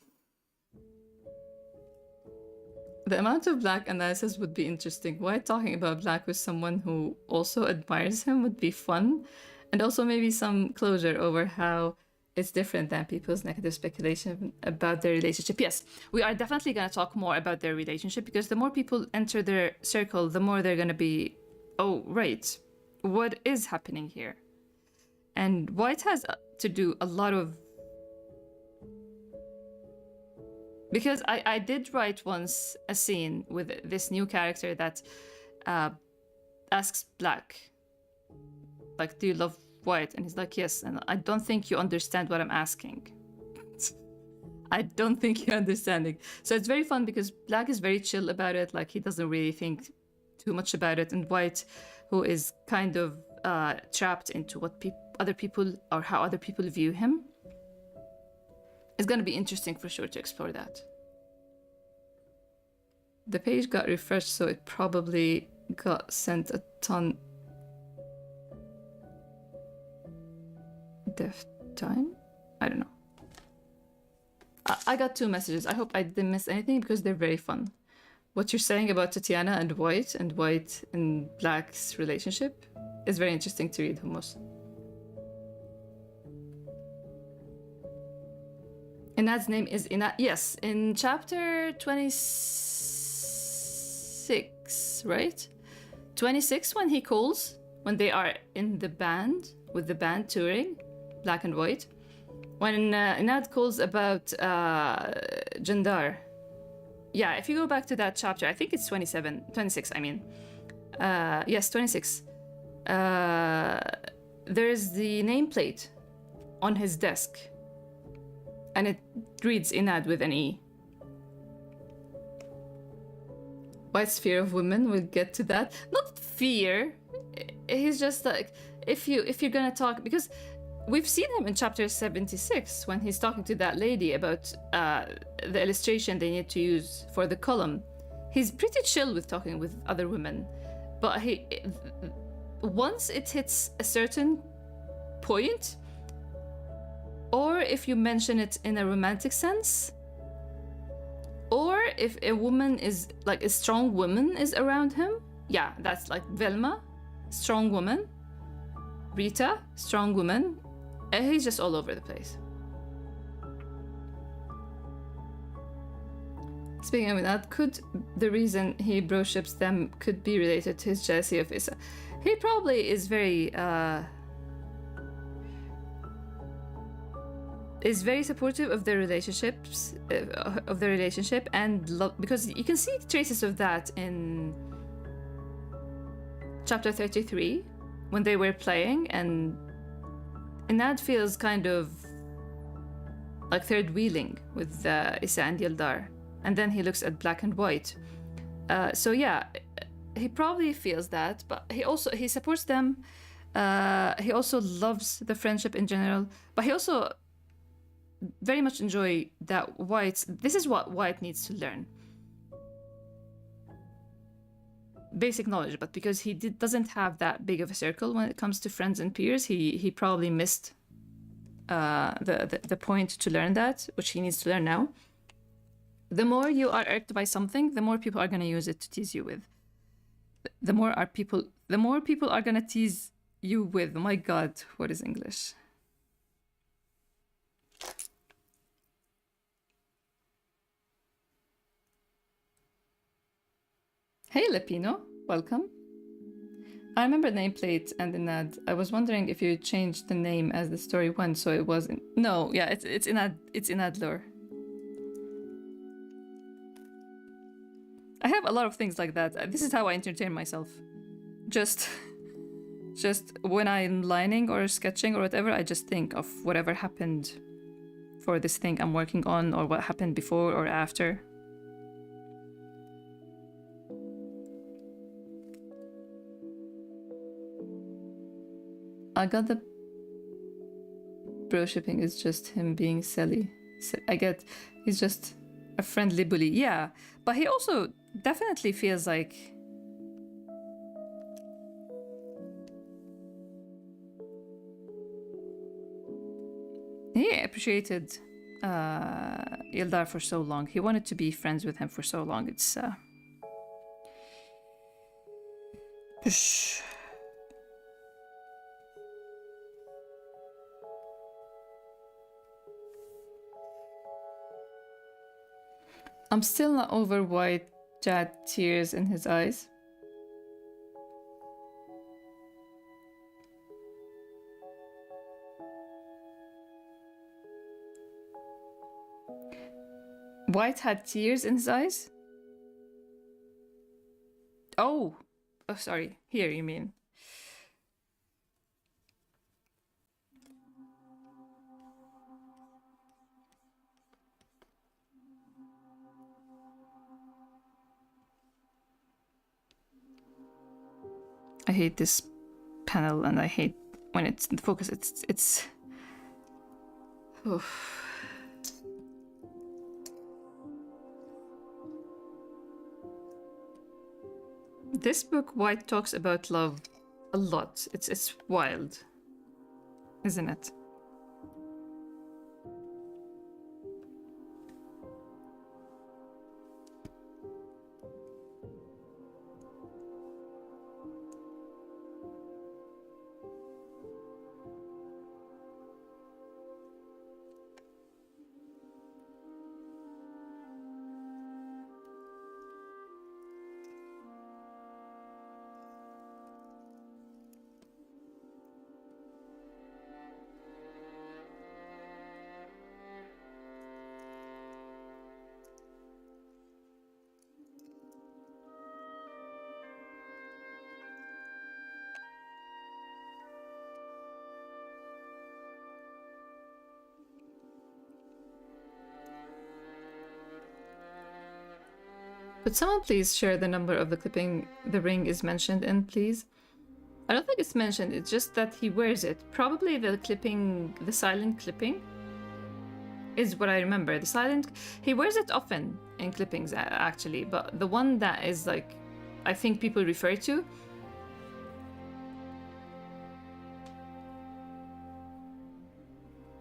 The amount of Black analysis would be interesting. Why talking about Black with someone who also admires him would be fun. And also maybe some closure over how it's different than people's negative speculation about their relationship. Yes, we are definitely going to talk more about their relationship, because the more people enter their circle, the more they're going to be oh, right, what is happening here? And White has to do a lot of... Because I did write once a scene with this new character that asks Black, like, do you love White? And he's like, yes. And I don't think you understand what I'm asking. I don't think you're understanding. So it's very fun because Black is very chill about it. Like, he doesn't really think too much about it. And White, who is kind of trapped into what other people or how other people view him. It's going to be interesting for sure to explore that. The page got refreshed, so it probably got sent a ton. Def time? I don't know. I got 2 messages. I hope I didn't miss anything because they're very fun. What you're saying about Tatiana and White and Black's relationship is very interesting to read, Hummus. Inad's name is Inad. Yes, in chapter 26, right? 26, when he calls, when they are in the band, with the band touring, Black and White. When Inad calls about Jandar. Yeah, if you go back to that chapter, I think it's 26, I mean. Yes, 26. There's the nameplate on his desk. And it reads Inad with an E. White's fear of women, we'll get to that. Not fear. He's just like, if you're gonna talk, because we've seen him in chapter 76 when he's talking to that lady about the illustration they need to use for the column. He's pretty chill with talking with other women, but once it hits a certain point, or if you mention it in a romantic sense, or if a woman is like a strong woman is around him, yeah, that's like Velma, strong woman, Rita, strong woman, and he's just all over the place. Speaking of that, could the reason he bro-ships them could be related to his jealousy of Issa? He probably is very supportive of their relationships, of their relationship, and love, because you can see traces of that in chapter 33 when they were playing, and Inad feels kind of like third wheeling with Issa and Yildar, and then he looks at Black and White. So yeah, he probably feels that, but he supports them. He also loves the friendship in general, but he also very much enjoy that this is what White needs to learn. Basic knowledge, but because he doesn't have that big of a circle when it comes to friends and peers, he probably missed the point to learn that, which he needs to learn now. The more you are irked by something, the more people are going to use it to tease you with. The more people are going to tease you with. Oh my God, what is English? Hey Lepino, welcome. I remember the nameplate and the Inad. I was wondering if you changed the name as the story went, so it wasn't. No, yeah, it's Inad lore. I have a lot of things like that. This is how I entertain myself. Just when I'm lining or sketching or whatever, I just think of whatever happened for this thing I'm working on, or what happened before or after. I got the bro shipping is just him being silly. I get he's just a friendly bully. Yeah, but he also definitely feels like he appreciated Ildar for so long. He wanted to be friends with him for so long. It's I'm still not over White Jad tears in his eyes. White had tears in his eyes? Oh, sorry. Here, you mean. I hate this panel, and I hate when it's in focus. It's. Oof. This book, White talks about love a lot. It's wild, isn't it? Could someone please share the number of the clipping the ring is mentioned in, please? I don't think it's mentioned, it's just that he wears it. Probably the clipping, the silent clipping, is what I remember. The silent, he wears it often in clippings, actually, but the one that is like, I think people refer to,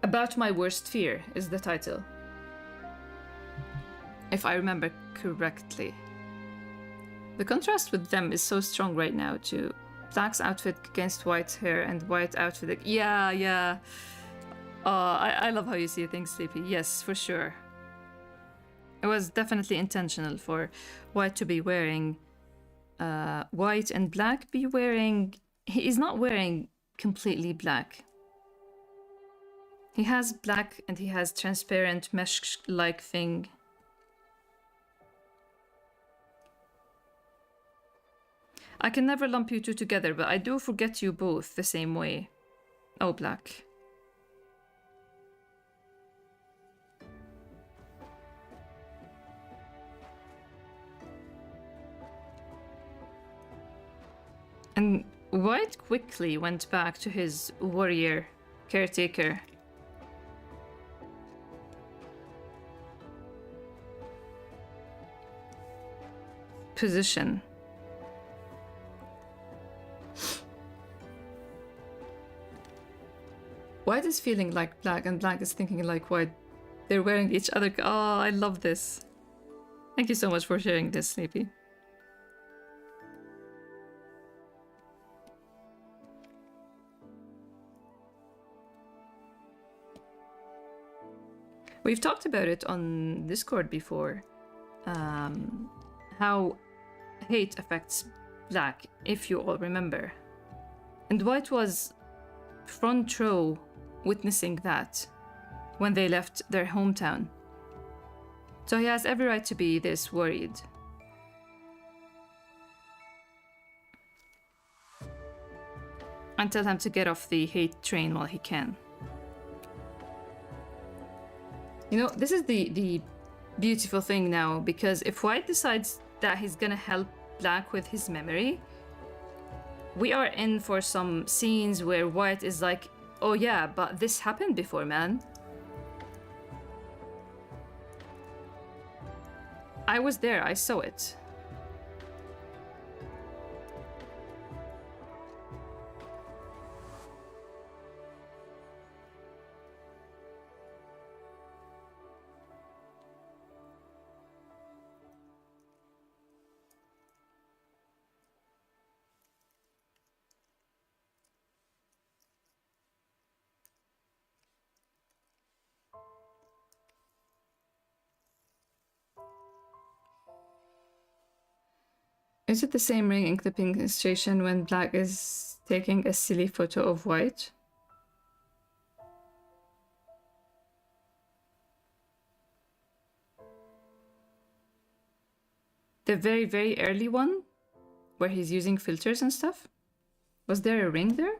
About My Worst Fear is the title, if I remember correctly. The contrast with them is so strong right now too. Black's outfit against White's hair and White outfit. Yeah. I love how you see things, Sleepy. Yes, for sure. It was definitely intentional for White to be wearing white and Black be wearing... He is not wearing completely black. He has black and he has transparent mesh-like thing. I can never lump you two together, but I do forget you both the same way. Oh, Black. And White quickly went back to his warrior, caretaker. Position. White is feeling like Black and Black is thinking like White. They're wearing each other. Oh, I love this. Thank you so much for sharing this, Sleepy. We've talked about it on Discord before. How hate affects Black, if you all remember. And White was front row witnessing that when they left their hometown. So he has every right to be this worried. And tell him to get off the hate train while he can. You know, this is the beautiful thing now, because if White decides that he's gonna help Black with his memory, we are in for some scenes where White is like, oh yeah, but this happened before, man. I was there, I saw it. Is it the same ring in clipping station when Black is taking a silly photo of White? The very, very early one, where he's using filters and stuff. Was there a ring there?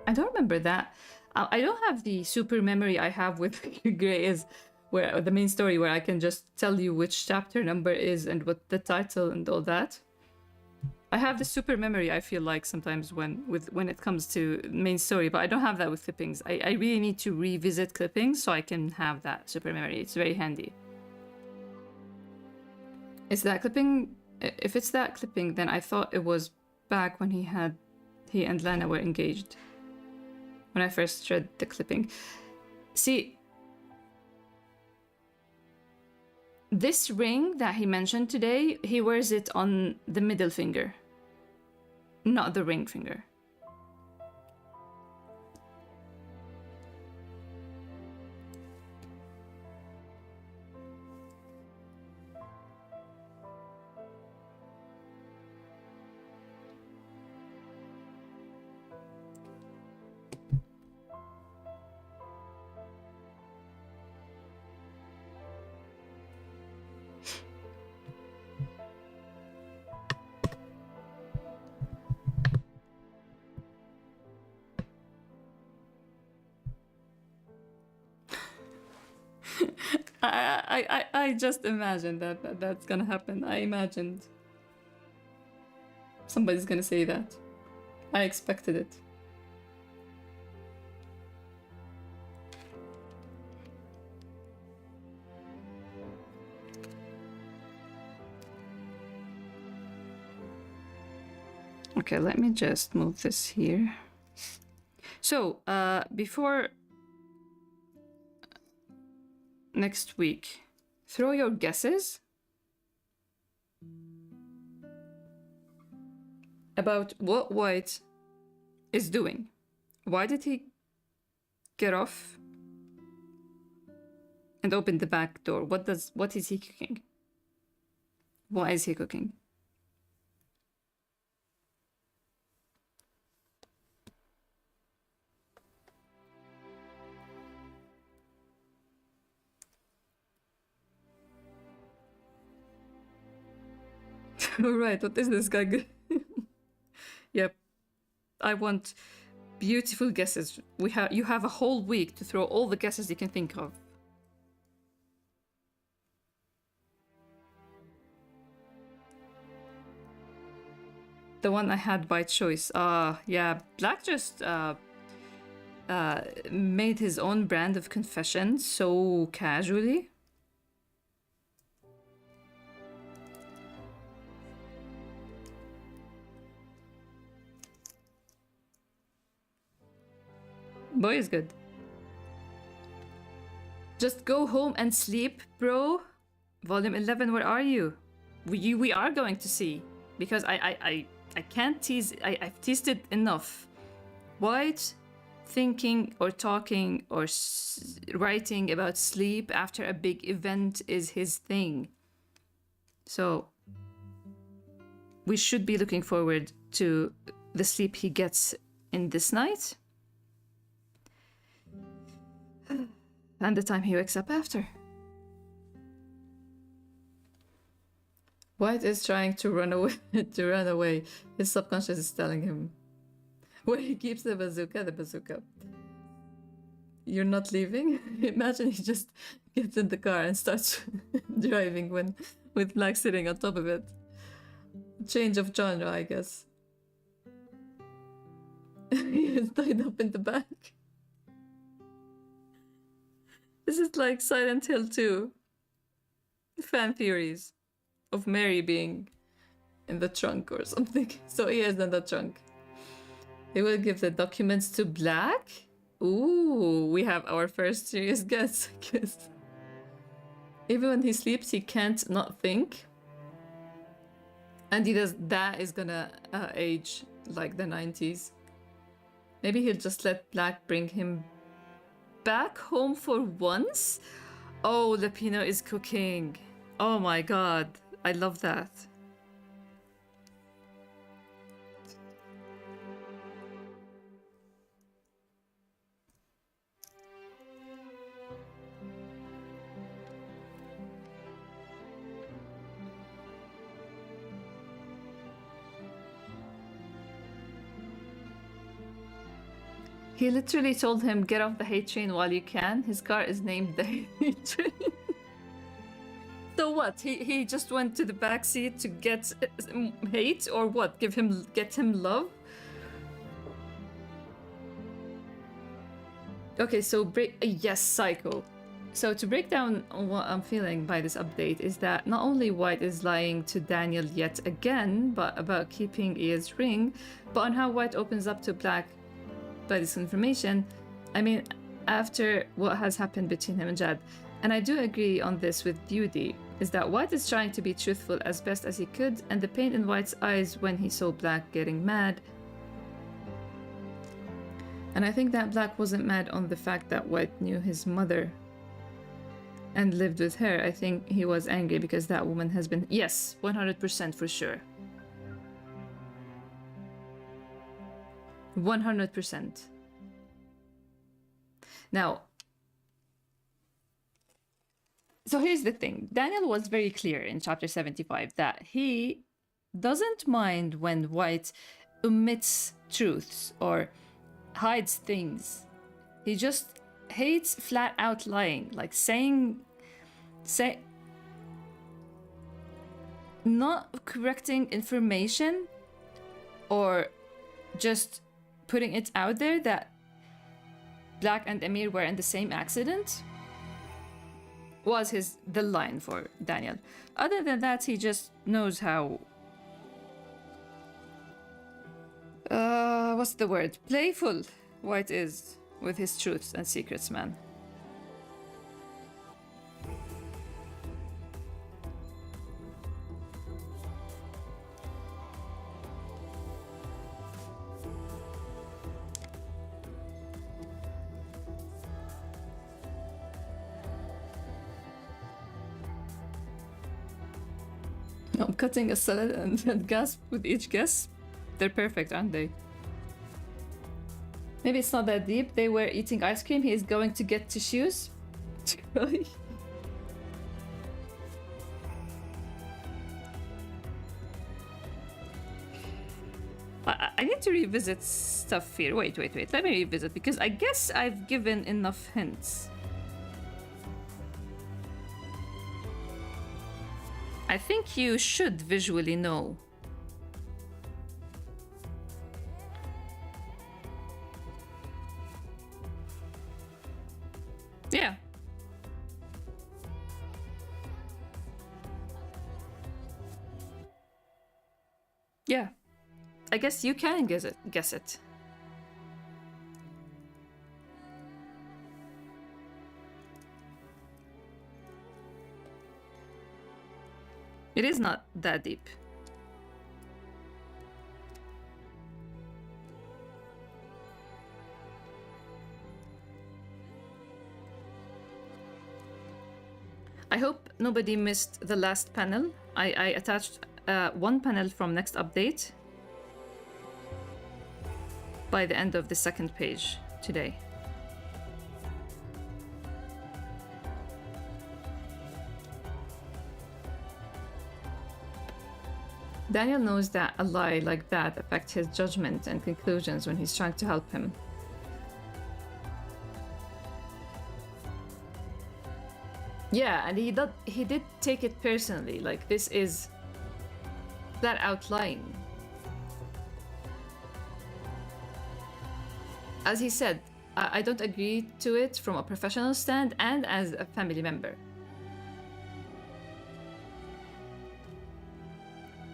I don't remember that. I don't have the super memory I have with greyis, where the main story, where I can just tell you which chapter number is and what the title and all that. I have the super memory, I feel like, sometimes when it comes to main story, but I don't have that with clippings. I really need to revisit clippings so I can have that super memory. It's very handy. Is that clipping? If it's that clipping, then I thought it was back when he and Lana were engaged. When I first read the clipping. See, this ring that he mentioned today, he wears it on the middle finger, not the ring finger. I just imagined that's gonna happen. I imagined somebody's gonna say that. I expected it. Okay, let me just move this here. So, before next week, throw your guesses about what White is doing. Why did he get off and open the back door? What is he cooking? Why is he cooking? Alright, what is this guy? Yep. I want beautiful guesses. You have a whole week to throw all the guesses you can think of. The one I had by choice. Yeah, Black just made his own brand of confession so casually. Boy is good. Just go home and sleep, bro. Volume 11, where are you? We are going to see. Because I can't tease. I've teased it enough. White thinking or talking or writing about sleep after a big event is his thing. So we should be looking forward to the sleep he gets in this night. And the time he wakes up after. White is trying to run away. His subconscious is telling him. Where he keeps the bazooka. You're not leaving? Imagine he just gets in the car and starts driving with Black sitting on top of it. Change of genre, I guess. He is tied up in the back. This is like Silent Hill 2. Fan theories of Mary being in the trunk or something. So he is in the trunk. He will give the documents to Black? Ooh, we have our first serious guess, I guess. Even when he sleeps, he can't not think. And that is gonna age like the 90s. Maybe he'll just let Black bring him back home for once? Oh, Lapino is cooking. Oh my god, I love that. He literally told him, get off the hate train while you can. His car is named the hate train. So what? He just went to the backseat to get hate, or what? Get him love? Okay, so yes, Psycho. So to break down what I'm feeling by this update is that not only White is lying to Daniel yet again, but about keeping Ia's ring, but on how White opens up to Black by this information. I mean, after what has happened between him and Jad. And I do agree on this with Beauty, is that White is trying to be truthful as best as he could, and the pain in White's eyes when he saw Black getting mad. And I think that Black wasn't mad on the fact that White knew his mother and lived with her. I think he was angry because that woman has been... Yes, 100% for sure. 100%. Now, so here's the thing. Daniel was very clear in chapter 75 that he doesn't mind when White omits truths or hides things. He just hates flat out lying, like not correcting information or just putting it out there that Black and Amir were in the same accident was the line for Daniel. Other than that, he just knows how what's the word? Playful White is with his truths and secrets, man. I'm cutting a salad and gasp with each guess. They're perfect, aren't they? Maybe it's not that deep. They were eating ice cream. He is going to get tissues. I need to revisit stuff here. Wait. Let me revisit, because I guess I've given enough hints. I think you should visually know. Yeah. Yeah. I guess you can guess it. It is not that deep. I hope nobody missed the last panel. I attached one panel from next update by the end of the second page today. Daniel knows that a lie like that affects his judgment and conclusions when he's trying to help him. Yeah, and he did take it personally, like this is that outline. As he said, I don't agree to it from a professional stand and as a family member.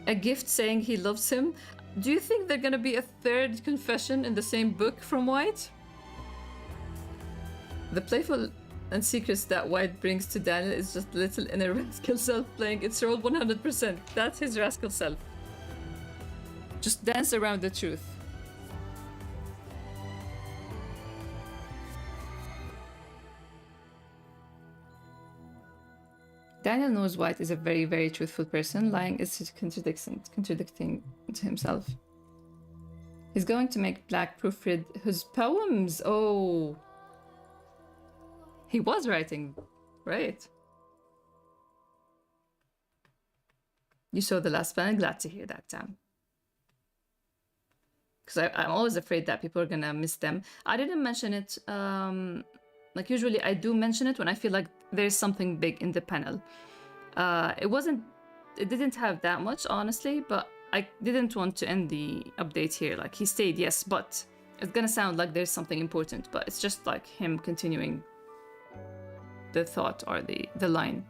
A gift saying he loves him. Do you think there's gonna be a third confession in the same book from White? The playful and secrets that White brings to Daniel is just little inner rascal self playing its role 100%. That's his rascal self. Just dance around the truth. Daniel knows White is a very, very truthful person. Lying is contradicting to himself. He's going to make Black proofread his poems. Oh. He was writing, right? You saw the last panel. Glad to hear that, Tam. because I'm always afraid that people are gonna miss them. I didn't mention it. Like usually I do mention it when I feel like there's something big in the panel. It didn't have that much, honestly, but I didn't want to end the update here. Like, he stayed, yes, but it's gonna sound like there's something important, but it's just like him continuing the thought or the line.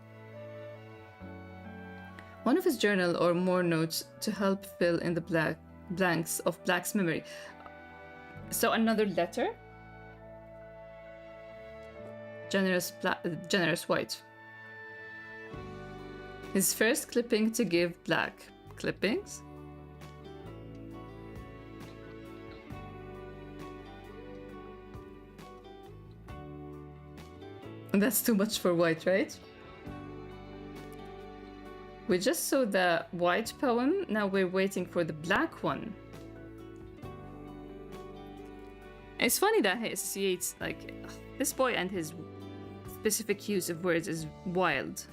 One of his journal or more notes to help fill in the blanks of Black's memory. So another letter. Generous White. His first clipping to give Black. Clippings? That's too much for White, right? We just saw the White poem, now we're waiting for the Black one. It's funny that he associates, like, this boy and his specific use of words is wild.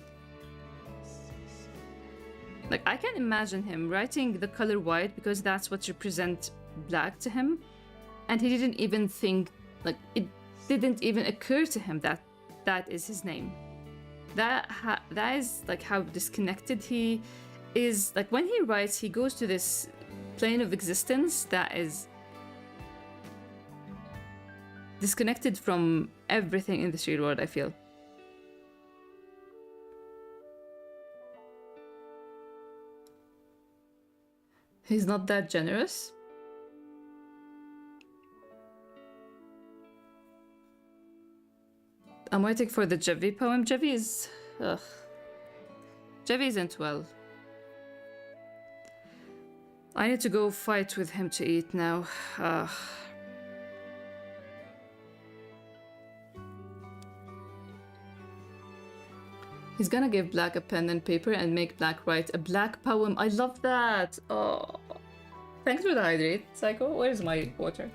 Like, I can imagine him writing the color white because that's what represents Black to him, and he didn't even think, like, it didn't even occur to him that that is his name. That is like how disconnected he is. Like, when he writes, he goes to this plane of existence that is disconnected from everything in this real world, I feel. He's not that generous. I'm waiting for the Jevi poem. Jevi is... ugh. Jevi isn't well. I need to go fight with him to eat now. He's gonna give Black a pen and paper and make Black write a Black poem. I love that. Oh, thanks for the hydrate, Psycho. Where's my water?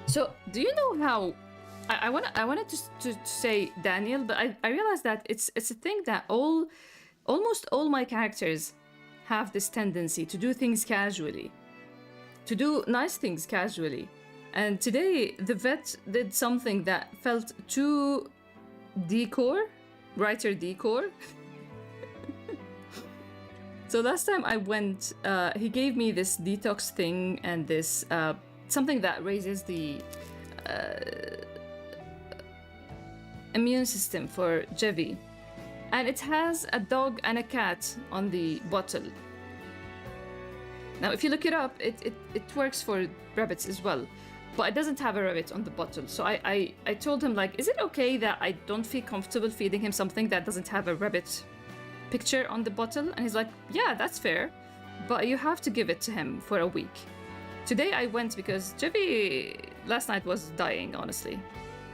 So, do you know how I wanted to say Daniel, but I realized that it's a thing that almost all my characters have this tendency to do things casually, to do nice things casually. And today, the vet did something that felt too writer decor. So last time I went, he gave me this detox thing and this something that raises the immune system for Jevi. And it has a dog and a cat on the bottle. Now, if you look it up, it works for rabbits as well, but it doesn't have a rabbit on the bottle. So I told him, like, is it okay that I don't feel comfortable feeding him something that doesn't have a rabbit picture on the bottle? And he's like, yeah, that's fair, but you have to give it to him for a week. Today I went because Jevi last night was dying, honestly.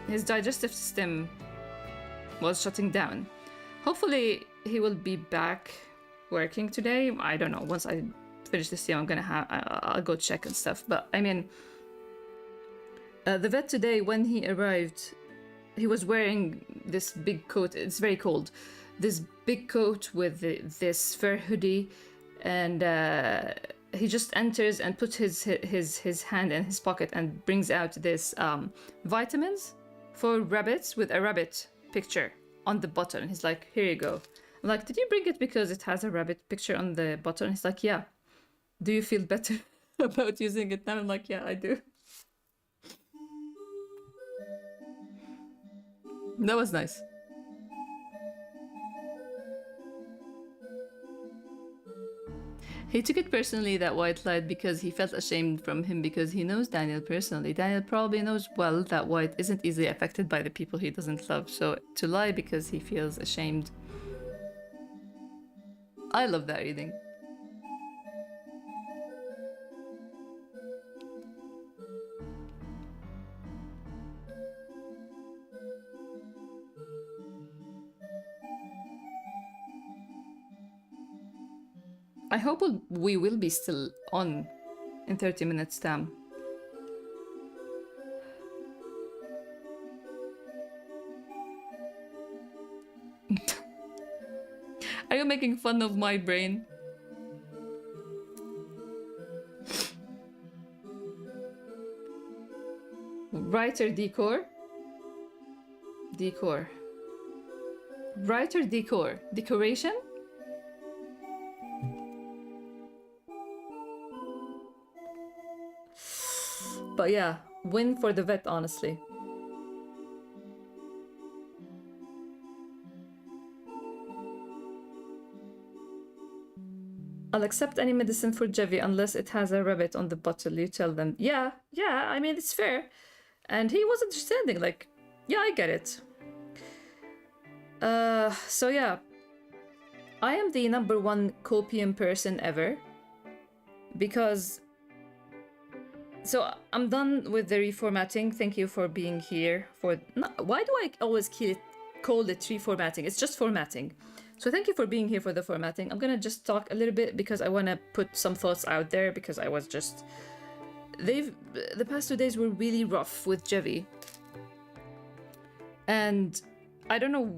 His digestive system was shutting down. Hopefully he will be back working today. I don't know. Once I finish this year, I'll go check and stuff. But I mean, the vet today, when he arrived, he was wearing this big coat. It's very cold. This big coat with this fur hoodie, and he just enters and puts his hand in his pocket and brings out this vitamins for rabbits with a rabbit picture on the bottle. And he's like, here you go. I'm like, did you bring it because it has a rabbit picture on the bottle? And he's like, yeah. Do you feel better about using it now? I'm like, yeah, I do. That was nice. He took it personally that White lied because he felt ashamed from him because he knows Daniel personally. Daniel probably knows well that White isn't easily affected by the people he doesn't love, so to lie because he feels ashamed. I love that reading. I hope we will be still on in 30 minutes, Tam. Are you making fun of my brain? Writer decor? Decor. Writer decor. Decoration? But yeah, win for the vet, honestly. I'll accept any medicine for Jevi unless it has a rabbit on the bottle, you tell them. Yeah, I mean, it's fair. And he was understanding, like, yeah, I get it. So yeah. I am the #1 copium person ever. Because... So, I'm done with the reformatting. Thank you for being here. Why do I always call it reformatting? It's just formatting. So thank you for being here for the formatting. I'm gonna just talk a little bit because I want to put some thoughts out there because I was just... The past 2 days were really rough with Jevi. And I don't know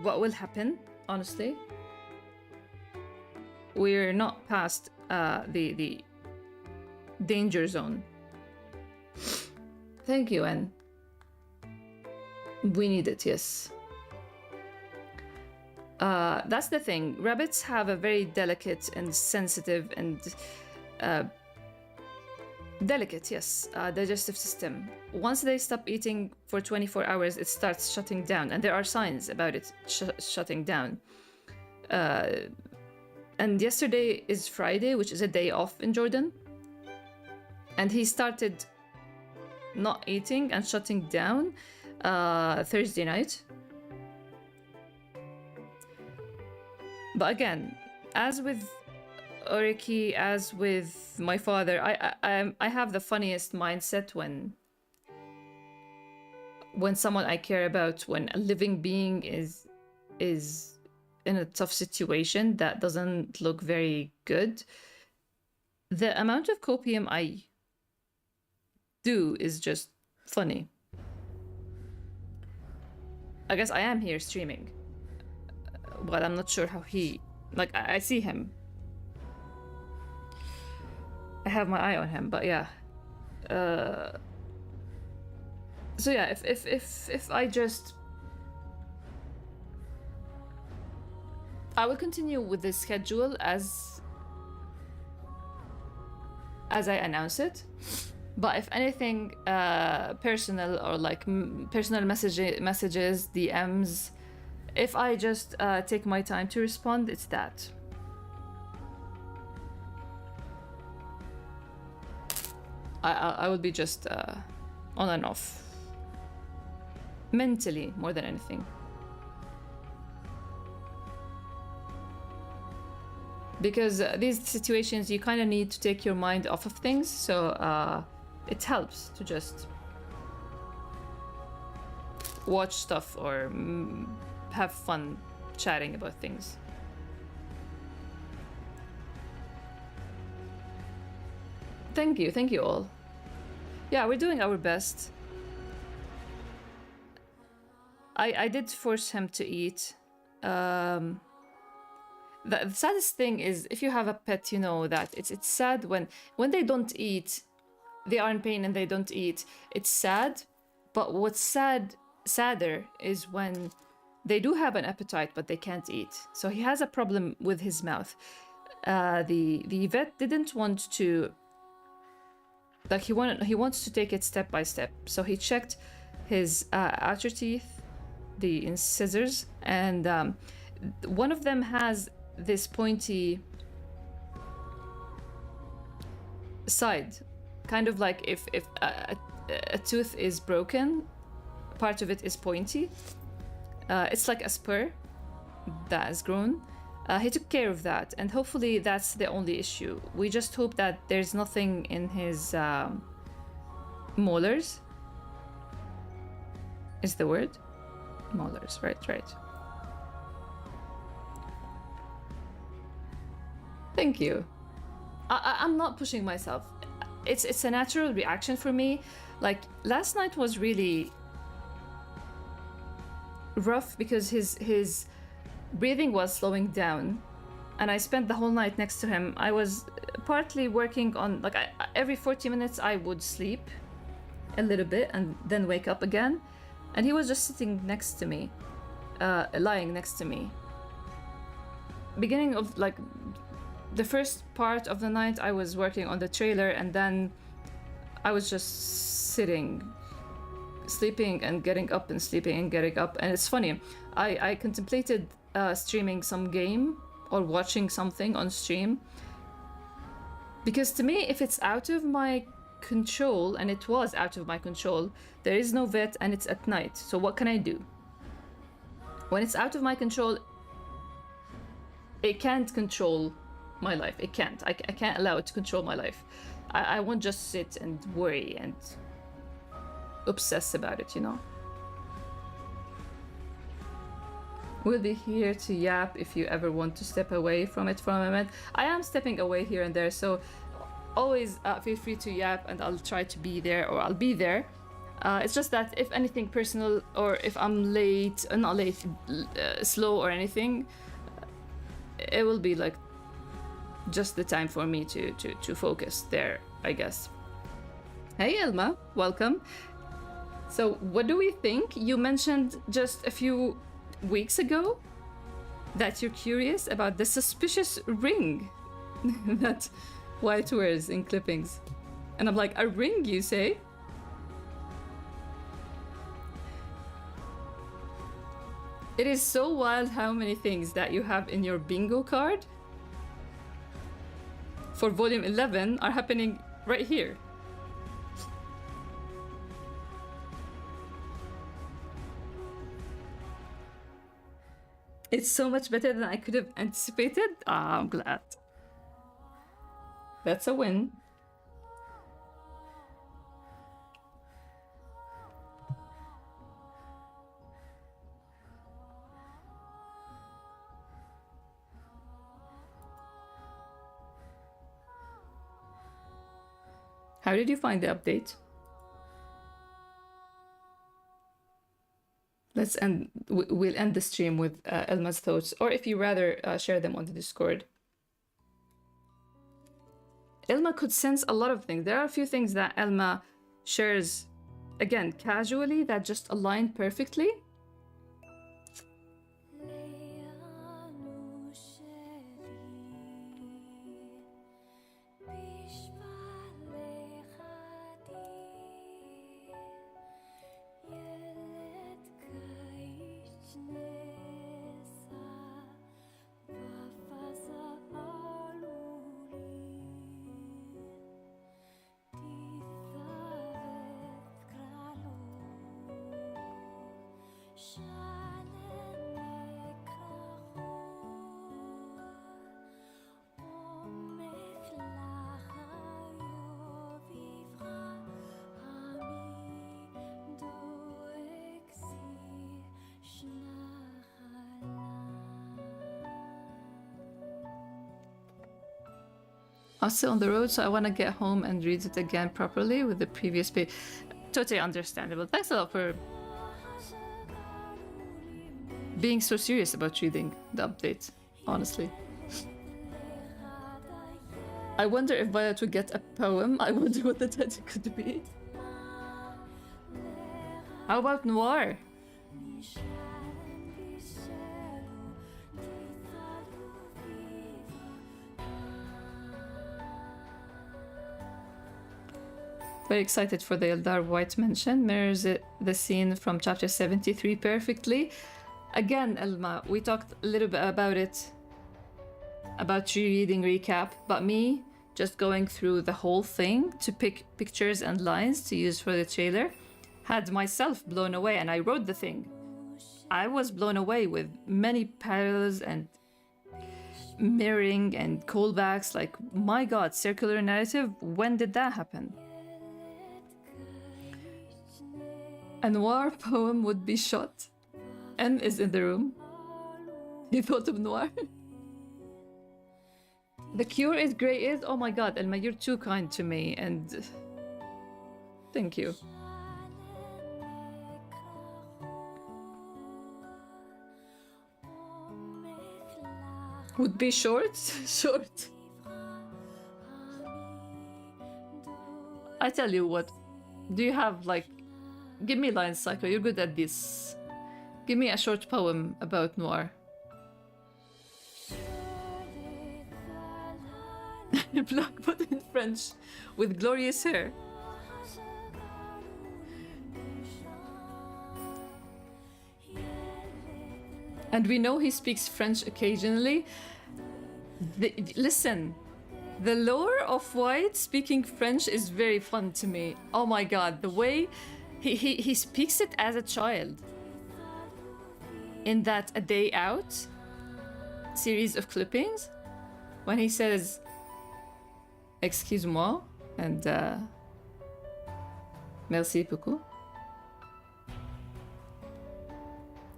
what will happen, honestly. We're not past the danger zone. Thank you, Anne. We need it, yes. That's the thing. Rabbits have a very delicate and sensitive and digestive system. Once they stop eating for 24 hours, it starts shutting down, and there are signs about it shutting down. And yesterday is Friday, which is a day off in Jordan, and he started not eating and shutting down Thursday night. But again, as with Oriki, as with my father, I have the funniest mindset when someone I care about, when a living being is in a tough situation that doesn't look very good. The amount of copium I do is just funny. I guess I am here streaming. But I'm not sure how he... Like, I see him. I have my eye on him, but yeah. So yeah, if I just... I will continue with this schedule as I announce it. But if anything personal or like personal messages, DMs... If I just take my time to respond, it's that. I will be just on and off. Mentally, more than anything. Because these situations, you kind of need to take your mind off of things, so it helps to just watch stuff or... have fun chatting about things. Thank you all. Yeah, we're doing our best. I did force him to eat. The saddest thing is, if you have a pet, you know that it's sad when they don't eat, they are in pain and they don't eat. It's sad, but what's sadder is when they do have an appetite, but they can't eat. So he has a problem with his mouth. The vet didn't want to... Like, he wants to take it step by step. So he checked his outer teeth, the incisors, and one of them has this pointy side. Kind of like if a tooth is broken, part of it is pointy. It's like a spur that has grown. He took care of that, and hopefully that's the only issue. We just hope that there's nothing in his molars. Is the word? Molars, right. Thank you. I'm not pushing myself. It's a natural reaction for me. Like, last night was really rough because his breathing was slowing down, and I spent the whole night next to him. I was partly working on, like, every 40 minutes I would sleep a little bit and then wake up again, and he was just sitting next to me, lying next to me. Beginning of, like, the first part of the night I was working on the trailer, and then I was just sitting, sleeping and getting up and sleeping and getting up. And it's funny, I contemplated streaming some game or watching something on stream, because to me, if it's out of my control, and it was out of my control, there is no vet and it's at night, so what can I do? When it's out of my control, it can't control my life. It can't. I can't allow it to control my life. I won't just sit and worry and obsess about it, you know? We'll be here to yap if you ever want to step away from it for a moment. I am stepping away here and there, so always feel free to yap, and I'll try to be there, or I'll be there. It's just that if anything personal, or if I'm late, not late, slow or anything, it will be like just the time for me to focus there, I guess. Hey Elma, welcome. So what do we think? You mentioned just a few weeks ago that you're curious about the suspicious ring that White wears in clippings. And I'm like, a ring, you say? It is so wild how many things that you have in your bingo card for volume 11 are happening right here. It's so much better than I could have anticipated. Ah, I'm glad. That's a win. How did you find the update? Let's end. We'll end the stream with Elma's thoughts, or if you rather share them on the Discord. Elma could sense a lot of things. There are a few things that Elma shares, again, casually, that just align perfectly. I'm still on the road, so I want to get home and read it again properly with the previous page. Totally understandable. Thanks a lot for being so serious about reading the update, honestly. I wonder if Violet would get a poem. I wonder what the title could be. How about Noir? Very excited for the Eldar White mention. Mirrors the scene from chapter 73 perfectly. Again, Elma, we talked a little bit about it, about rereading recap, but me just going through the whole thing to pick pictures and lines to use for the trailer had myself blown away, and I wrote the thing. I was blown away with many parallels and mirroring and callbacks. Like, my god, circular narrative, when did that happen? A noir poem would be shot. M is in the room. He thought of noir. The cure is greyis. Oh my god, Elma, you're too kind to me, and thank you. Would be short? Short. I tell you what. Do you have, like... Give me lines, Psycho. You're good at this. Give me a short poem about noir. Black but in French. With glorious hair. And we know he speaks French occasionally. Listen, the lore of White speaking French is very fun to me. Oh my god, the way he speaks it as a child. In that A Day Out series of clippings, when he says, excuse-moi, and merci beaucoup.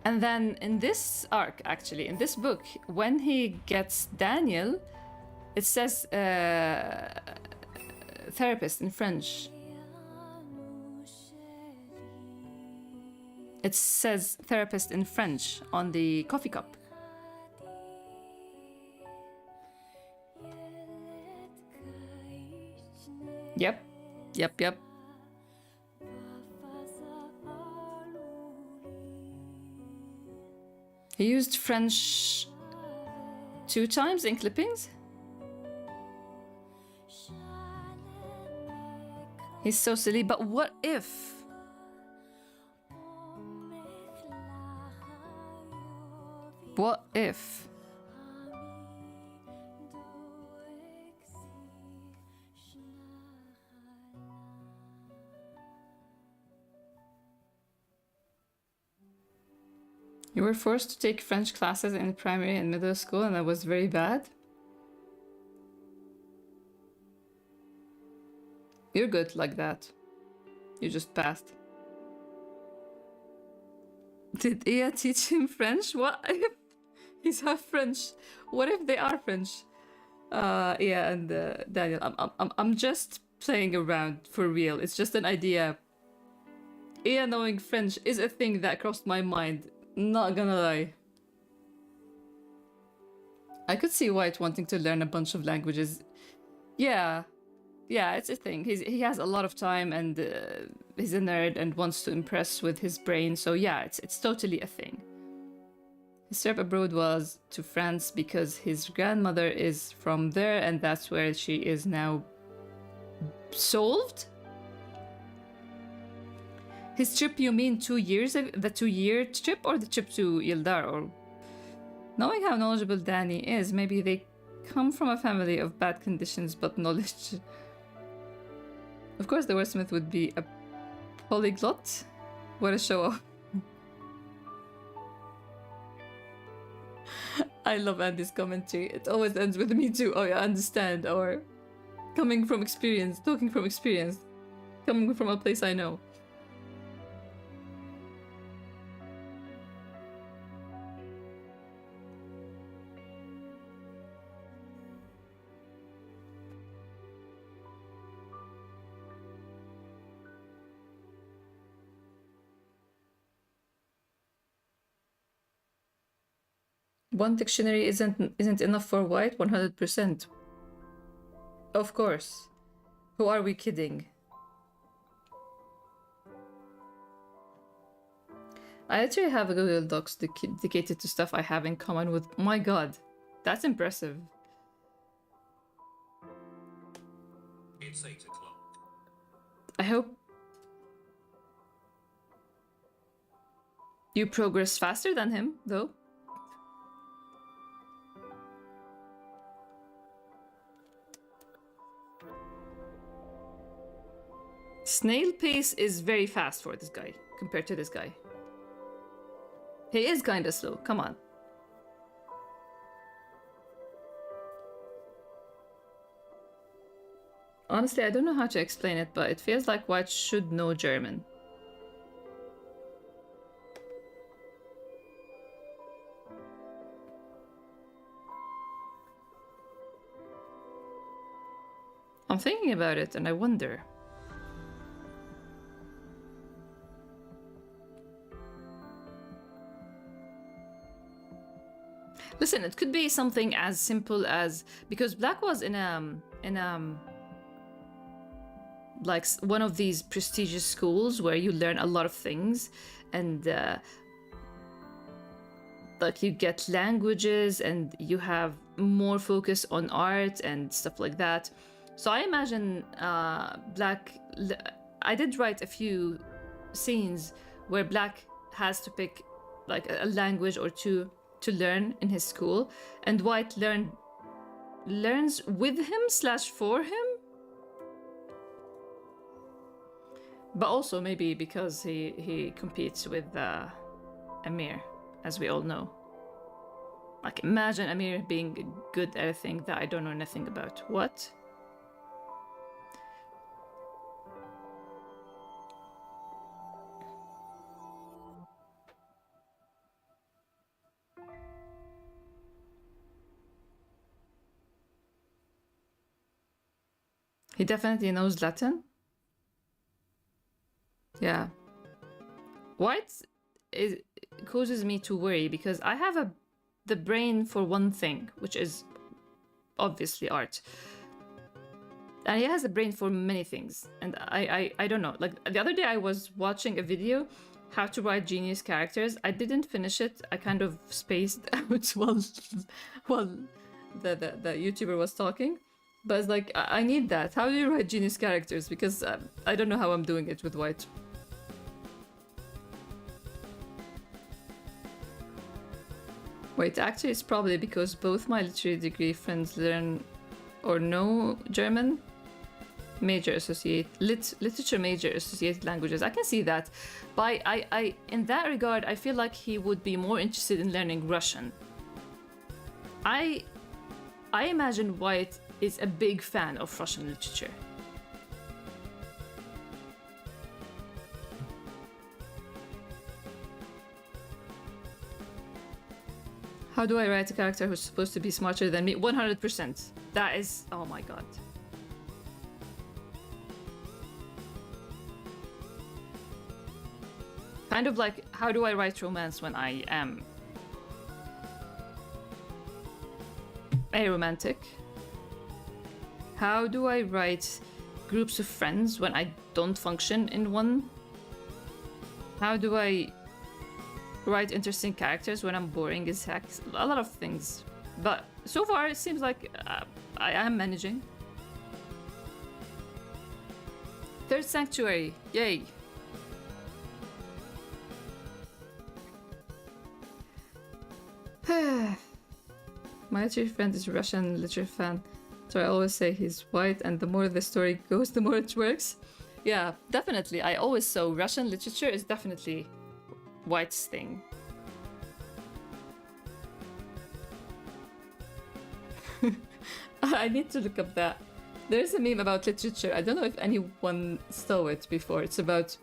And then in this arc, actually, in this book, when he gets Daniel, it says therapist in French. It says therapist in French on the coffee cup. Yep. He used French 2 times in clippings. He's so silly, but what if? What if? You were forced to take French classes in primary and middle school, and that was very bad? You're good like that. You just passed. Did Ia teach him French? What if he's half French? What if they are French? Yeah, and Daniel, I'm just playing around for real. It's just an idea. Ia knowing French is a thing that crossed my mind. Not gonna lie. I could see White wanting to learn a bunch of languages. Yeah, it's a thing. He has a lot of time, and he's a nerd and wants to impress with his brain. So yeah, it's totally a thing. His trip abroad was to France because his grandmother is from there, and that's where she is now solved. His trip, you mean 2 years? The 2-year trip, or the trip to Yildar? Or knowing how knowledgeable Danny is, maybe they come from a family of bad conditions but knowledge. Of course, the wordsmith would be a polyglot. What a show off. I love Andy's commentary. It always ends with me too. Oh, yeah, I understand. Or coming from experience, talking from experience, coming from a place I know. One dictionary isn't enough for White, 100%. Of course. Who are we kidding? I actually have a Google Docs dedicated to stuff I have in common with... Oh my god, that's impressive. It's 8 o'clock. I hope you progress faster than him, though. Snail pace is very fast for this guy, compared to this guy. He is kinda slow, come on. Honestly, I don't know how to explain it, but it feels like White should know German. I'm thinking about it and I wonder. Listen, it could be something as simple as, because Black was in like one of these prestigious schools where you learn a lot of things, and like you get languages and you have more focus on art and stuff like that. So I imagine Black. I did write a few scenes where Black has to pick like a language or two to learn in his school, and White learns with him / for him. But also maybe because he competes with Amir, as we all know. Like, imagine Amir being good at a thing that I don't know nothing about. What? He definitely knows Latin. Yeah. White causes me to worry because I have the brain for one thing, which is obviously art. And he has a brain for many things. And I don't know. Like, the other day I was watching a video, how to write genius characters. I didn't finish it. I kind of spaced out while the YouTuber was talking. But it's like, I need that. How do you write genius characters? Because I don't know how I'm doing it with White. Wait, actually it's probably because both my literary degree friends learn or know German. Literature major associated languages. I can see that. But I in that regard, I feel like he would be more interested in learning Russian. I imagine White is a big fan of Russian literature. How do I write a character who's supposed to be smarter than me? 100%. That is... oh my god. Kind of like, how do I write romance when I am aromantic? How do I write groups of friends when I don't function in one? How do I write interesting characters when I'm boring as heck? A lot of things. But so far it seems like I am managing. Third Sanctuary, yay! My literature friend is Russian literature fan, so I always say he's white, and the more the story goes, the more it works. Yeah, definitely. I always saw Russian literature is definitely White's thing. I need to look up that. There's a meme about literature. I don't know if anyone saw it before. It's about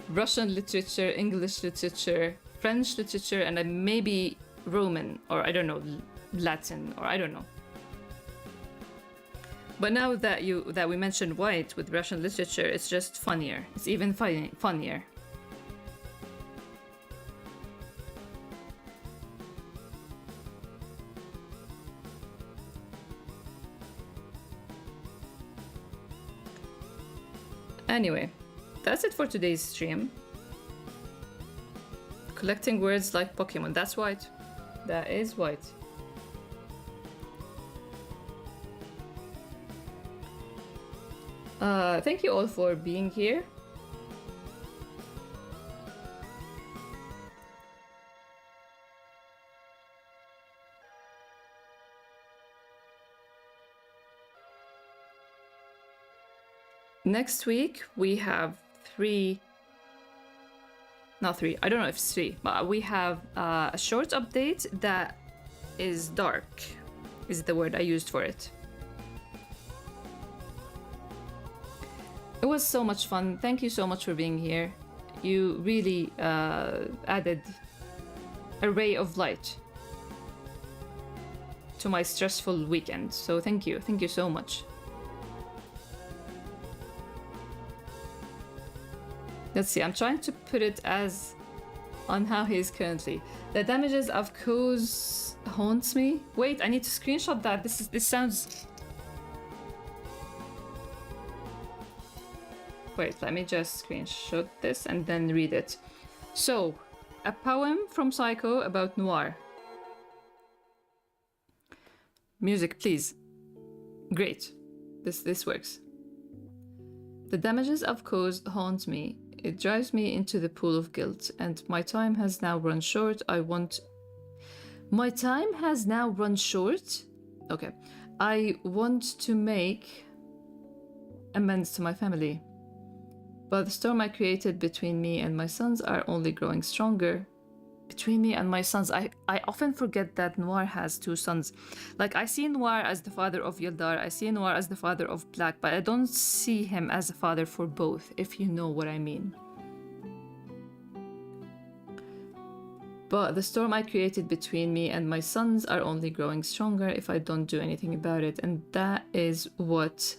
Russian literature, English literature, French literature, and then maybe Roman, or I don't know, Latin, or I don't know. But now that we mentioned White with Russian literature, it's just funnier. It's even funnier. Anyway, that's it for today's stream. Collecting words like Pokemon. That's White. That is White. Thank you all for being here. Next week we have not three, I don't know if it's three, but we have a short update that is dark, is the word I used for it. It was so much fun. Thank you so much for being here. You really added a ray of light to my stressful weekend. So thank you. Thank you so much. Let's see. I'm trying to put it as on how he is currently. The damages of Koz haunts me. Wait, I need to screenshot that. This sounds. Wait, let me just screenshot this and then read it. So, a poem from Psycho about noir. Music, please. Great. This works. The damages of Koz haunt me. It drives me into the pool of guilt, and my time has now run short. My time has now run short? Okay. I want to make amends to my family. But the storm I created between me and my sons are only growing stronger. Between me and my sons, I often forget that Noir has two sons. Like, I see Noir as the father of Yildar, I see Noir as the father of Black, but I don't see him as a father for both, if you know what I mean. But the storm I created between me and my sons are only growing stronger if I don't do anything about it, and that is what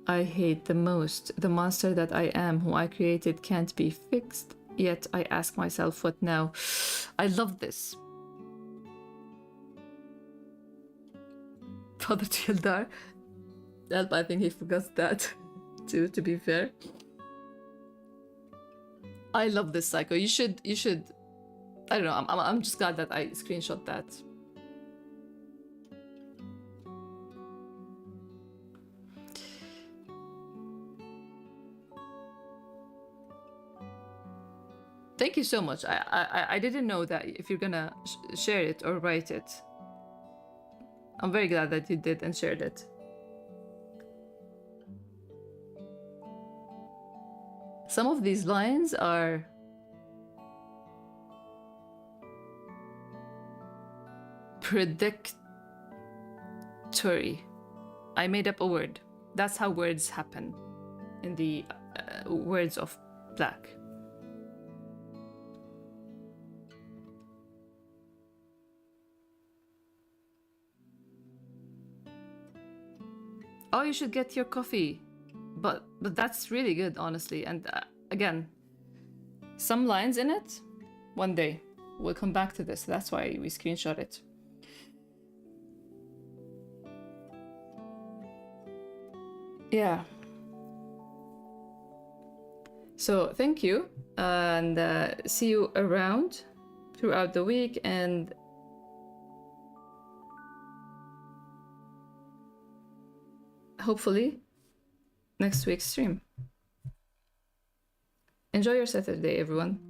I hate the most. The monster that I am, who I created, can't be fixed. Yet I ask myself, what now? I love this. Father Tildar. I think he forgot that too, to be fair. I love this Psycho. You should. I don't know. I'm just glad that I screenshot that. Thank you so much. I didn't know that if you're gonna share it or write it. I'm very glad that you did and shared it. Some of these lines are predictory. I made up a word. That's how words happen in the words of Black. Oh, you should get your coffee. But that's really good, honestly. And again, some lines in it, one day. We'll come back to this. That's why we screenshot it. Yeah. So thank you. And see you around throughout the week. And hopefully next week's stream. Enjoy your Saturday, everyone.